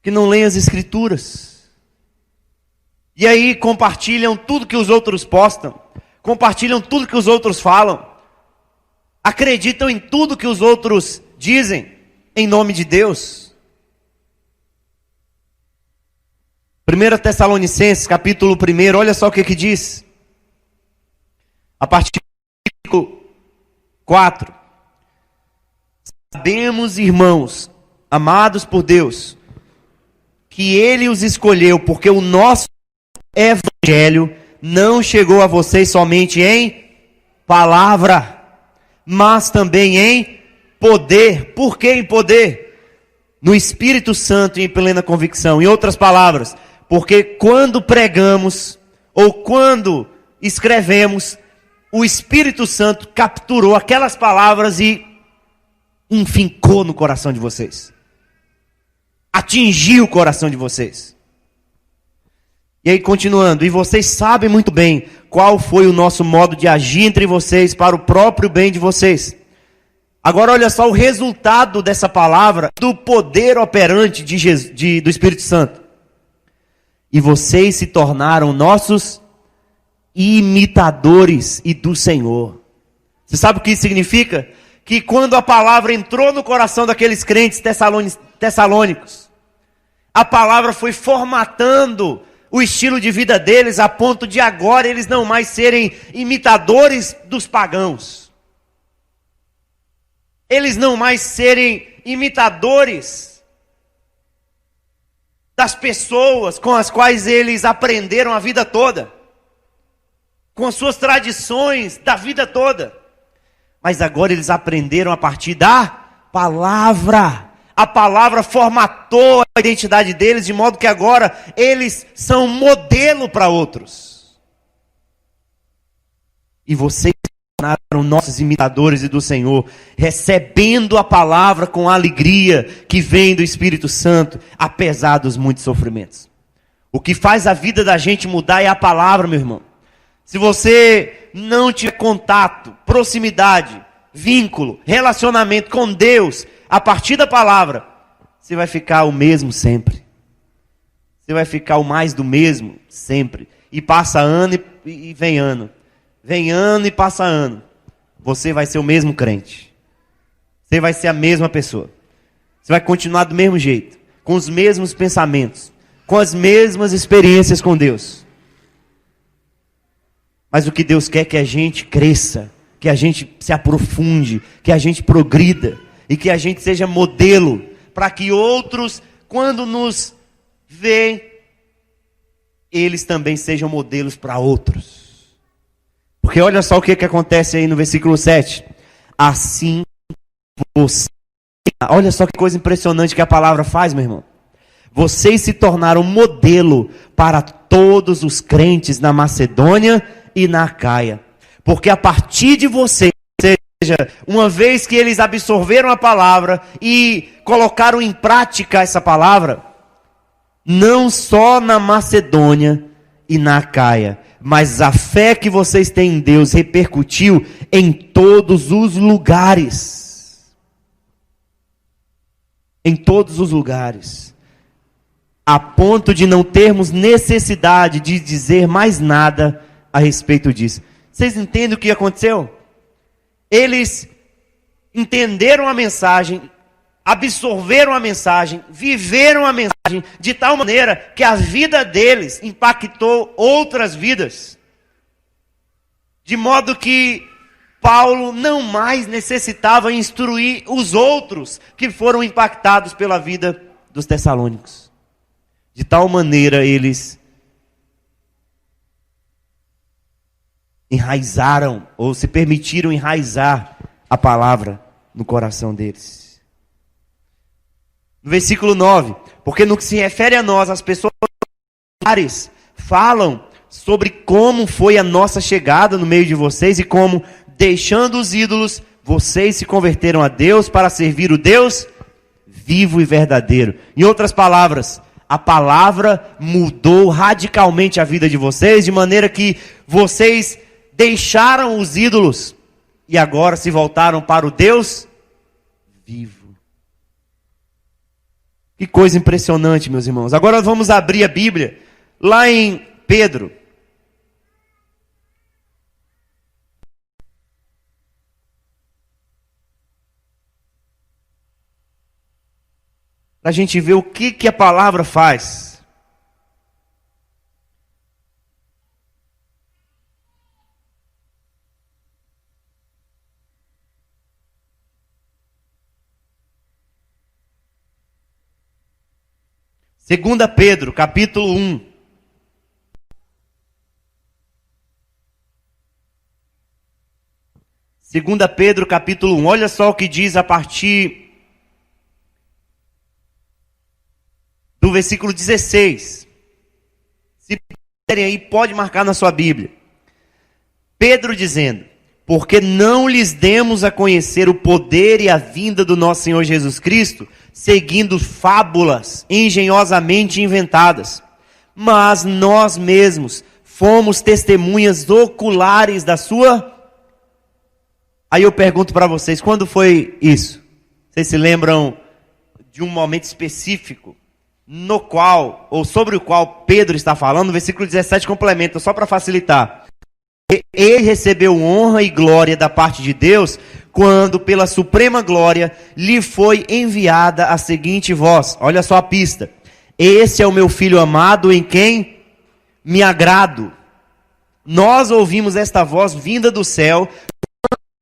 Que não leem as Escrituras. E aí compartilham tudo que os outros postam. Compartilham tudo que os outros falam. Acreditam em tudo que os outros dizem em nome de Deus. 1 Tessalonicenses, capítulo 1, olha só o que diz. A partir do versículo 4. Sabemos, irmãos, amados por Deus, que Ele os escolheu, porque o nosso Evangelho não chegou a vocês somente em palavra, mas também em poder. Por que em poder? No Espírito Santo e em plena convicção. Em outras palavras, porque quando pregamos, ou quando escrevemos, o Espírito Santo capturou aquelas palavras e enfincou no coração de vocês. Atingiu o coração de vocês. E aí continuando, e vocês sabem muito bem qual foi o nosso modo de agir entre vocês para o próprio bem de vocês. Agora olha só o resultado dessa palavra, do poder operante do Espírito Santo. E vocês se tornaram nossos imitadores e do Senhor. Você sabe o que isso significa? Que quando a palavra entrou no coração daqueles crentes tessalônicos, a palavra foi formatando o estilo de vida deles a ponto de agora eles não mais serem imitadores dos pagãos. Eles não mais serem imitadores das pessoas com as quais eles aprenderam a vida toda, com as suas tradições da vida toda. Mas agora eles aprenderam a partir da palavra. A palavra formatou a identidade deles, de modo que agora eles são modelo para outros. E vocês se tornaram nossos imitadores e do Senhor, recebendo a palavra com a alegria que vem do Espírito Santo, apesar dos muitos sofrimentos. O que faz a vida da gente mudar é a palavra, meu irmão. Se você não tiver contato, proximidade, vínculo, relacionamento com Deus, a partir da palavra, você vai ficar o mesmo sempre. Você vai ficar o mais do mesmo sempre. E passa ano e vem ano. Vem ano e passa ano. Você vai ser o mesmo crente. Você vai ser a mesma pessoa. Você vai continuar do mesmo jeito. Com os mesmos pensamentos. Com as mesmas experiências com Deus. Mas o que Deus quer é que a gente cresça. Que a gente se aprofunde. Que a gente progrida. E que a gente seja modelo. Para que outros, quando nos veem, eles também sejam modelos para outros. Porque olha só o que acontece aí no versículo 7. Assim você... Olha só que coisa impressionante que a palavra faz, meu irmão. Vocês se tornaram modelo para todos os crentes na Macedônia e na Acaia. Porque a partir de vocês, ou seja, uma vez que eles absorveram a palavra e colocaram em prática essa palavra, não só na Macedônia e na Acaia, mas a fé que vocês têm em Deus repercutiu em todos os lugares. em todos os lugares, a ponto de não termos necessidade de dizer mais nada a respeito disso. Vocês entendem o que aconteceu? Eles entenderam a mensagem, absorveram a mensagem, viveram a mensagem de tal maneira que a vida deles impactou outras vidas. De modo que Paulo não mais necessitava instruir os outros que foram impactados pela vida dos tessalônicos. De tal maneira eles enraizaram, ou se permitiram enraizar a palavra no coração deles. No versículo 9, porque no que se refere a nós, as pessoas falam sobre como foi a nossa chegada no meio de vocês e como, deixando os ídolos, vocês se converteram a Deus para servir o Deus vivo e verdadeiro. Em outras palavras, a palavra mudou radicalmente a vida de vocês, de maneira que vocês deixaram os ídolos e agora se voltaram para o Deus vivo. Que coisa impressionante, meus irmãos. Agora vamos abrir a Bíblia lá em Pedro. Para a gente ver o que a palavra faz. Segunda Pedro, capítulo 1. Segunda Pedro, capítulo 1. Olha só o que diz a partir do versículo 16. Se puderem aí, pode marcar na sua Bíblia. Pedro dizendo: porque não lhes demos a conhecer o poder e a vinda do nosso Senhor Jesus Cristo, seguindo fábulas engenhosamente inventadas, mas nós mesmos fomos testemunhas oculares da sua... Aí eu pergunto para vocês, quando foi isso? Vocês se lembram de um momento específico no qual, ou sobre o qual Pedro está falando? No versículo 17 complementa, só para facilitar. Ele recebeu honra e glória da parte de Deus, quando pela suprema glória lhe foi enviada a seguinte voz. Olha só a pista. Esse é o meu filho amado em quem me agrado. Nós ouvimos esta voz vinda do céu,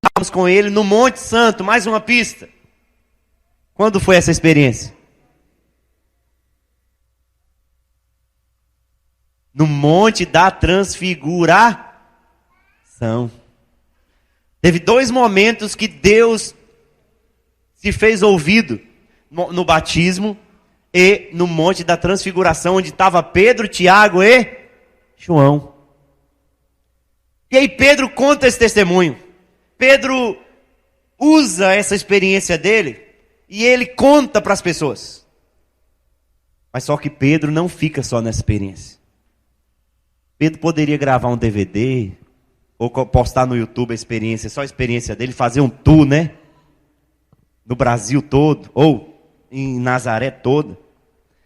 estávamos com ele no Monte Santo. Mais uma pista. Quando foi essa experiência? No Monte da Transfiguração. Teve 2 momentos que Deus se fez ouvido: no batismo e no Monte da Transfiguração, onde estava Pedro, Tiago e João. E aí Pedro conta esse testemunho. Pedro usa essa experiência dele e ele conta para as pessoas. Mas só que Pedro não fica só nessa experiência. Pedro poderia gravar um DVD ou postar no YouTube a experiência, só a experiência dele, fazer um tour, né? No Brasil todo, ou em Nazaré toda.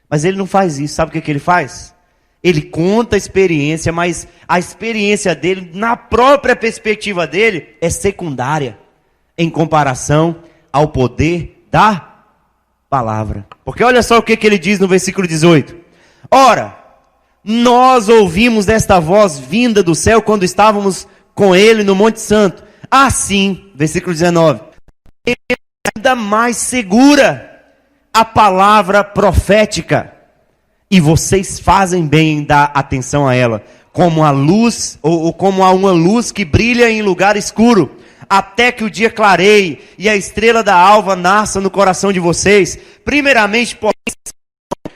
Mas ele não faz isso. Sabe o que ele faz? Ele conta a experiência, mas a experiência dele, na própria perspectiva dele, é secundária em comparação ao poder da palavra. Porque olha só o que ele diz no versículo 18. Ora, nós ouvimos esta voz vinda do céu quando estávamos com ele no Monte Santo. Assim, versículo 19, ainda mais segura a palavra profética, e vocês fazem bem em dar atenção a ela, como a luz, ou como a uma luz que brilha em lugar escuro, até que o dia clareie e a estrela da alva nasça no coração de vocês. Primeiramente,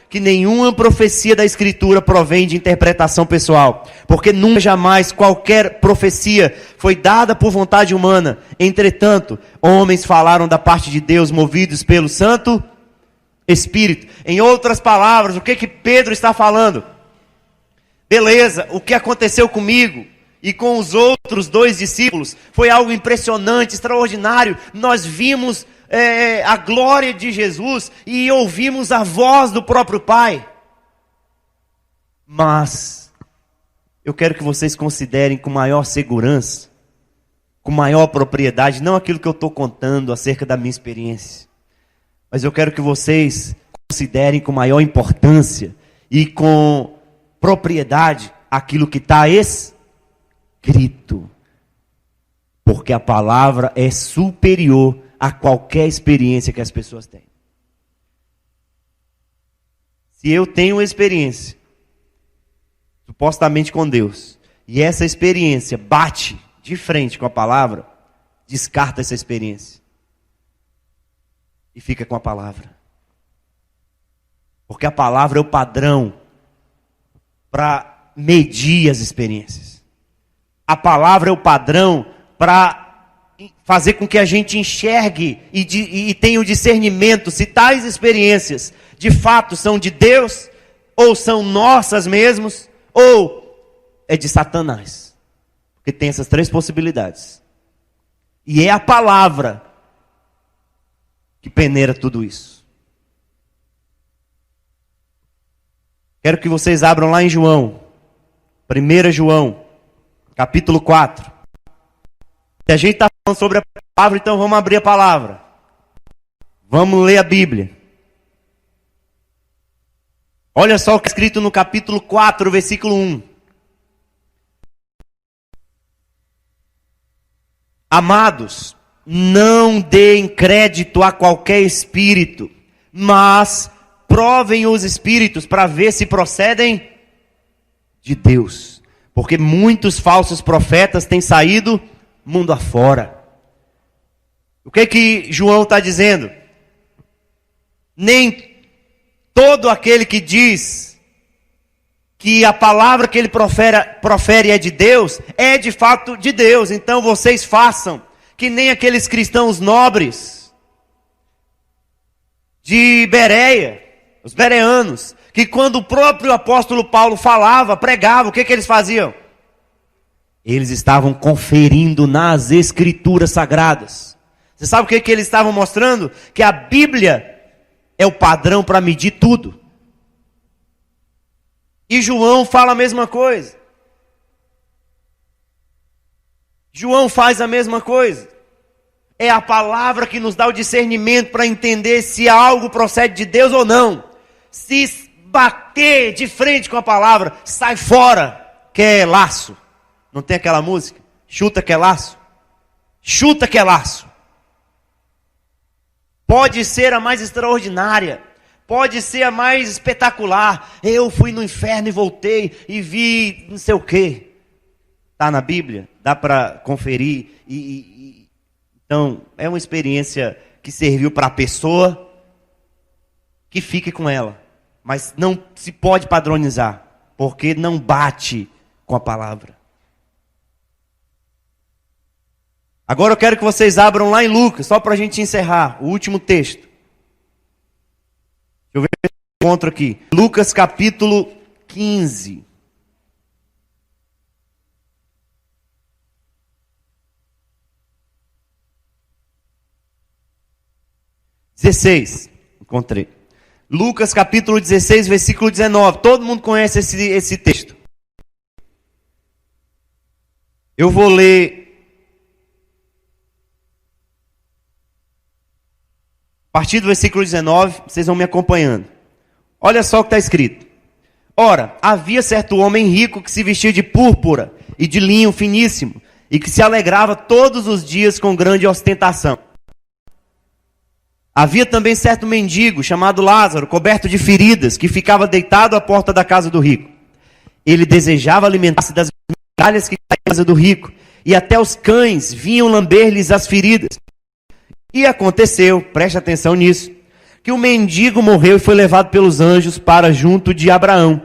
que nenhuma profecia da Escritura provém de interpretação pessoal, porque nunca jamais qualquer profecia foi dada por vontade humana. Entretanto, homens falaram da parte de Deus, movidos pelo Santo Espírito. Em outras palavras, o que Pedro está falando? Beleza, o que aconteceu comigo e com os outros 2 discípulos foi algo impressionante, extraordinário. Nós vimos a glória de Jesus e ouvimos a voz do próprio Pai. Mas eu quero que vocês considerem com maior segurança, com maior propriedade, não aquilo que eu estou contando acerca da minha experiência, mas eu quero que vocês considerem com maior importância e com propriedade aquilo que está escrito. Porque a palavra é superior a qualquer experiência que as pessoas têm. Se eu tenho uma experiência, supostamente com Deus, e essa experiência bate de frente com a palavra, descarta essa experiência. E fica com a palavra. Porque a palavra é o padrão para medir as experiências. A palavra é o padrão para fazer com que a gente enxergue e tenha o discernimento se tais experiências de fato são de Deus, ou são nossas mesmos, ou é de Satanás. Porque tem essas três possibilidades. E é a palavra que peneira tudo isso. Quero que vocês abram lá em João, 1 João, capítulo 4. Se a gente está falando sobre a palavra, então vamos abrir a palavra. Vamos ler a Bíblia. Olha só o que é escrito no capítulo 4, versículo 1. Amados, não deem crédito a qualquer espírito, mas provem os espíritos para ver se procedem de Deus. Porque muitos falsos profetas têm saído mundo afora. O que João está dizendo? Nem todo aquele que diz que a palavra que ele profere é de Deus, é de fato de Deus. Então vocês façam que nem aqueles cristãos nobres de Bereia, os bereanos, que quando o próprio apóstolo Paulo falava, pregava, o que eles faziam? Eles estavam conferindo nas escrituras sagradas. Você sabe o que eles estavam mostrando? Que a Bíblia é o padrão para medir tudo. E João fala a mesma coisa. João faz a mesma coisa. É a palavra que nos dá o discernimento para entender se algo procede de Deus ou não. Se bater de frente com a palavra, sai fora, que é laço. Não tem aquela música? Chuta que é laço. Chuta que é laço. Pode ser a mais extraordinária. Pode ser a mais espetacular. Eu fui no inferno e voltei e vi não sei o quê. Está na Bíblia, dá para conferir. Então, é uma experiência que serviu para a pessoa, que fique com ela. Mas não se pode padronizar, porque não bate com a palavra. Agora eu quero que vocês abram lá em Lucas, só para a gente encerrar, o último texto. Deixa eu ver se eu encontro aqui. Lucas capítulo 15. Encontrei. Lucas capítulo 16, versículo 19. Todo mundo conhece esse texto. Eu vou ler a partir do versículo 19, vocês vão me acompanhando. Olha só o que está escrito. Ora, havia certo homem rico que se vestia de púrpura e de linho finíssimo, e que se alegrava todos os dias com grande ostentação. Havia também certo mendigo, chamado Lázaro, coberto de feridas, que ficava deitado à porta da casa do rico. Ele desejava alimentar-se das migalhas que caíam na casa do rico, e até os cães vinham lamber-lhes as feridas. E aconteceu, preste atenção nisso, que o mendigo morreu e foi levado pelos anjos para junto de Abraão,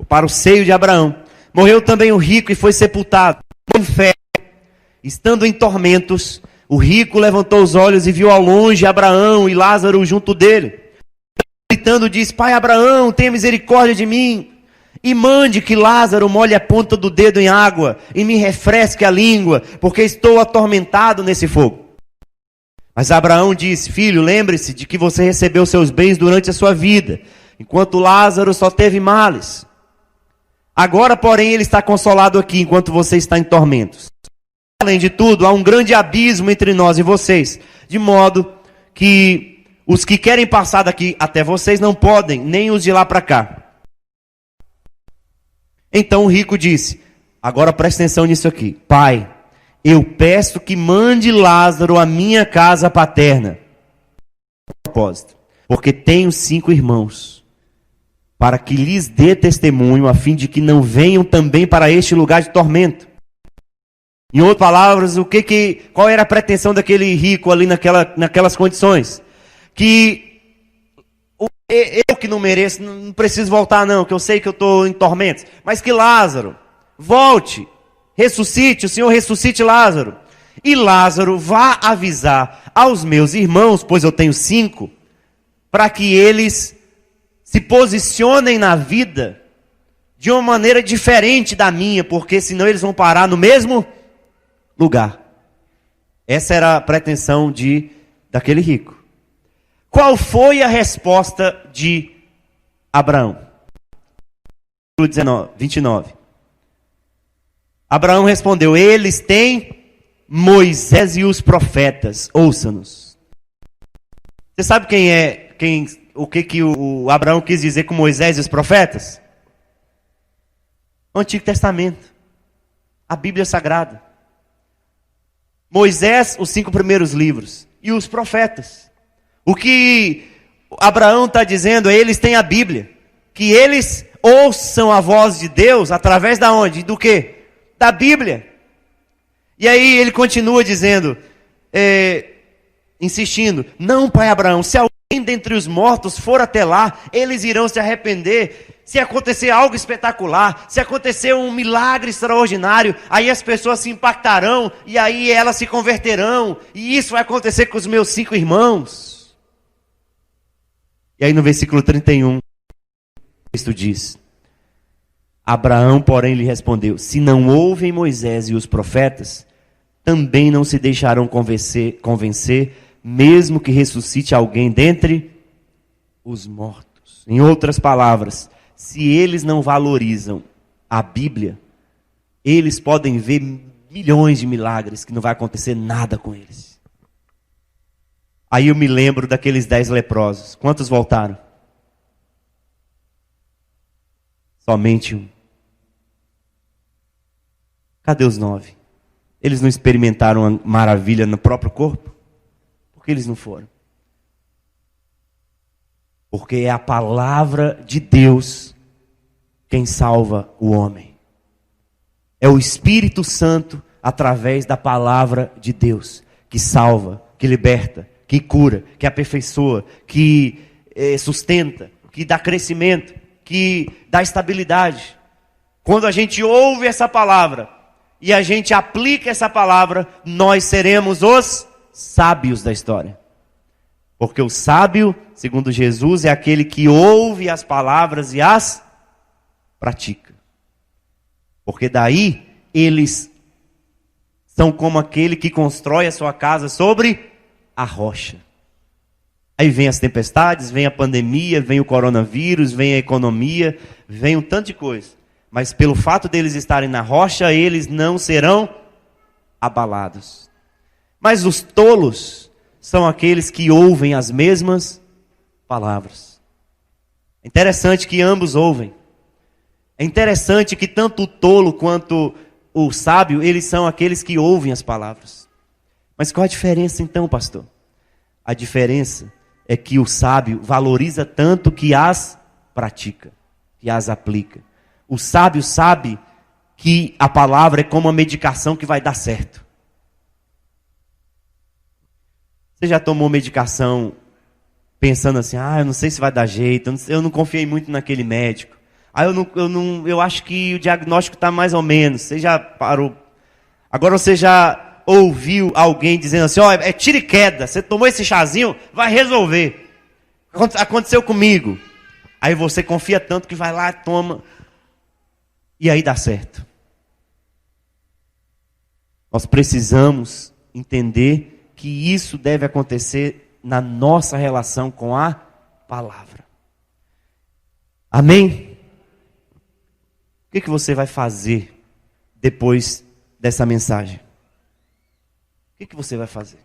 para o seio de Abraão. Morreu também o rico e foi sepultado no inferno. Estando em tormentos, o rico levantou os olhos e viu ao longe Abraão e Lázaro junto dele. Gritando, diz: Pai Abraão, tenha misericórdia de mim, e mande que Lázaro molhe a ponta do dedo em água e me refresque a língua, porque estou atormentado nesse fogo. Mas Abraão disse: filho, lembre-se de que você recebeu seus bens durante a sua vida, enquanto Lázaro só teve males. Agora, porém, ele está consolado aqui, enquanto você está em tormentos. Além de tudo, há um grande abismo entre nós e vocês, de modo que os que querem passar daqui até vocês não podem, nem os de lá para cá. Então o rico disse: agora presta atenção nisso aqui. Pai, eu peço que mande Lázaro à minha casa paterna. Propósito, porque tenho 5 irmãos, para que lhes dê testemunho, a fim de que não venham também para este lugar de tormento. Em outras palavras, qual era a pretensão daquele rico ali naquelas condições? Que eu que não mereço, não preciso voltar não, que eu sei que eu estou em tormentos, mas que Lázaro volte, ressuscite, o Senhor ressuscite Lázaro. E Lázaro vá avisar aos meus irmãos, pois eu tenho 5, para que eles se posicionem na vida de uma maneira diferente da minha, porque senão eles vão parar no mesmo lugar. Essa era a pretensão daquele rico. Qual foi a resposta de Abraão? 29. Abraão respondeu: eles têm Moisés e os profetas, ouça-nos. Você sabe o que o Abraão quis dizer com Moisés e os profetas? O Antigo Testamento, a Bíblia Sagrada. Moisés, os 5 primeiros livros, e os profetas. O que Abraão está dizendo é: eles têm a Bíblia, que eles ouçam a voz de Deus através da onde? Do quê? Da Bíblia. E aí ele continua dizendo, insistindo: não, pai Abraão, se alguém dentre os mortos for até lá, eles irão se arrepender. Se acontecer algo espetacular, se acontecer um milagre extraordinário, aí as pessoas se impactarão, e aí elas se converterão, e isso vai acontecer com os meus 5 irmãos. E aí no versículo 31, o texto diz: Abraão, porém, lhe respondeu: se não ouvem Moisés e os profetas, também não se deixarão convencer, mesmo que ressuscite alguém dentre os mortos. Em outras palavras, se eles não valorizam a Bíblia, eles podem ver milhões de milagres que não vai acontecer nada com eles. Aí eu me lembro daqueles 10 leprosos. Quantos voltaram? Somente um. Cadê os 9? Eles não experimentaram a maravilha no próprio corpo? Por que eles não foram? Porque é a palavra de Deus quem salva o homem. É o Espírito Santo, através da palavra de Deus, que salva, que liberta, que cura, que aperfeiçoa, que sustenta, que dá crescimento, que dá estabilidade. Quando a gente ouve essa palavra e a gente aplica essa palavra, nós seremos os sábios da história. Porque o sábio, segundo Jesus, é aquele que ouve as palavras e as pratica. Porque daí eles são como aquele que constrói a sua casa sobre a rocha. Aí vem as tempestades, vem a pandemia, vem o coronavírus, vem a economia, vem um tanto de coisa. Mas pelo fato deles estarem na rocha, eles não serão abalados. Mas os tolos são aqueles que ouvem as mesmas palavras. É interessante que ambos ouvem. É interessante que tanto o tolo quanto o sábio, eles são aqueles que ouvem as palavras. Mas qual a diferença então, pastor? A diferença é que o sábio valoriza tanto que as pratica, que as aplica. O sábio sabe que a palavra é como uma medicação que vai dar certo. Você já tomou medicação pensando assim: eu não sei se vai dar jeito, eu não confiei muito naquele médico. Eu acho que o diagnóstico está mais ou menos. Você já parou? Agora você já ouviu alguém dizendo assim: é tiro e queda, você tomou esse chazinho, vai resolver. Aconteceu comigo. Aí você confia tanto que vai lá, toma, e aí dá certo. Nós precisamos entender que isso deve acontecer na nossa relação com a palavra. Amém? O que você vai fazer depois dessa mensagem? O que você vai fazer?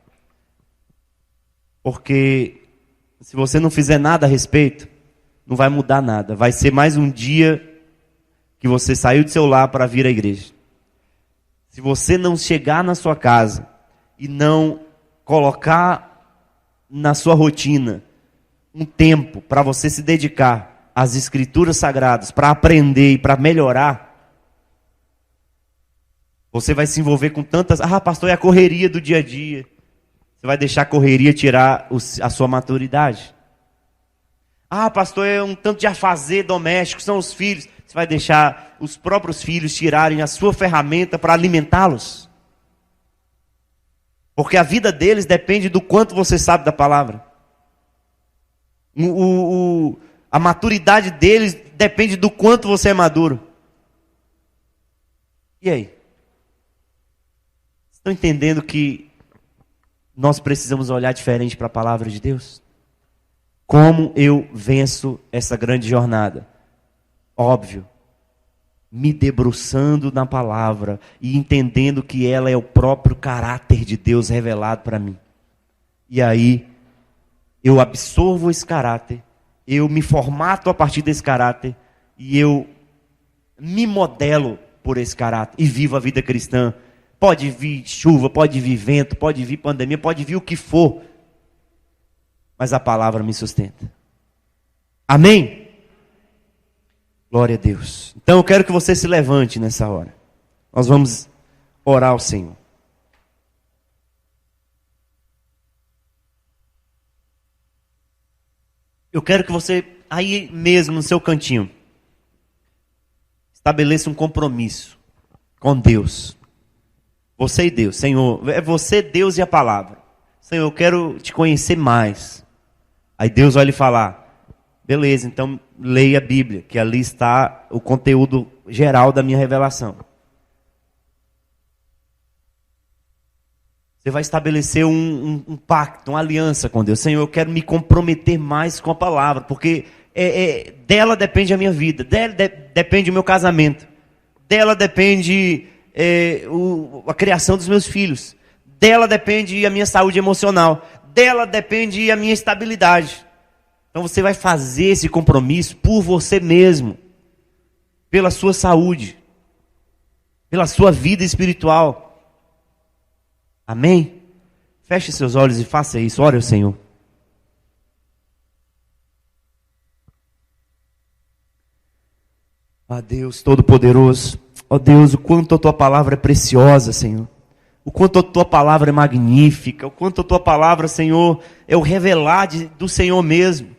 Porque se você não fizer nada a respeito, não vai mudar nada. Vai ser mais um dia que você saiu do seu lar para vir à igreja. Se você não chegar na sua casa e não colocar na sua rotina um tempo para você se dedicar às escrituras sagradas, para aprender e para melhorar, você vai se envolver com tantas... pastor, é a correria do dia a dia. Você vai deixar a correria tirar a sua maturidade. Pastor, é um tanto de afazer doméstico, são os filhos. Você vai deixar os próprios filhos tirarem a sua ferramenta para alimentá-los. Porque a vida deles depende do quanto você sabe da palavra. A maturidade deles depende do quanto você é maduro. E aí? Estão entendendo que nós precisamos olhar diferente para a palavra de Deus? Como eu venço essa grande jornada? Óbvio, me debruçando na palavra e entendendo que ela é o próprio caráter de Deus revelado para mim. E aí, eu absorvo esse caráter, eu me formato a partir desse caráter e eu me modelo por esse caráter e vivo a vida cristã. Pode vir chuva, pode vir vento, pode vir pandemia, pode vir o que for, mas a palavra me sustenta. Amém? Glória a Deus. Então eu quero que você se levante nessa hora. Nós vamos orar ao Senhor. Eu quero que você, aí mesmo no seu cantinho, estabeleça um compromisso com Deus. Você e Deus. Senhor, é você, Deus e a palavra. Senhor, eu quero te conhecer mais. Aí Deus vai lhe falar, beleza, então leia a Bíblia, que ali está o conteúdo geral da minha revelação. Você vai estabelecer um pacto, uma aliança com Deus. Senhor, eu quero me comprometer mais com a palavra, porque dela depende a minha vida, dela depende o meu casamento, dela depende a criação dos meus filhos, dela depende a minha saúde emocional, dela depende a minha estabilidade. Então você vai fazer esse compromisso por você mesmo, pela sua saúde, pela sua vida espiritual. Amém? Feche seus olhos e faça isso. Ore ao Senhor. Ó Deus Todo-Poderoso, ó Deus, o quanto a Tua palavra é preciosa, Senhor. O quanto a Tua palavra é magnífica. O quanto a Tua palavra, Senhor, é o revelar do Senhor mesmo.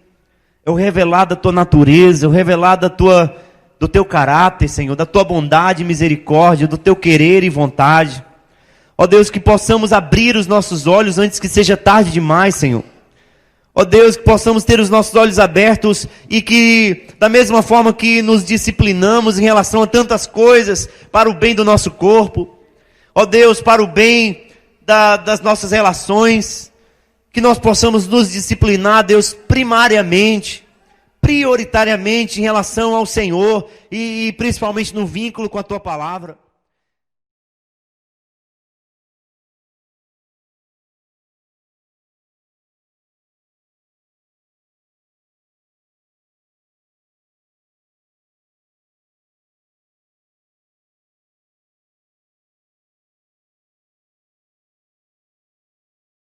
É o revelar da Tua natureza, é o revelar do Teu caráter, Senhor, da Tua bondade e misericórdia, do Teu querer e vontade. Ó Deus, que possamos abrir os nossos olhos antes que seja tarde demais, Senhor. Ó Deus, que possamos ter os nossos olhos abertos e que, da mesma forma que nos disciplinamos em relação a tantas coisas, para o bem do nosso corpo, ó Deus, para o bem das nossas relações, que nós possamos nos disciplinar, Deus, prioritariamente em relação ao Senhor e principalmente no vínculo com a Tua palavra.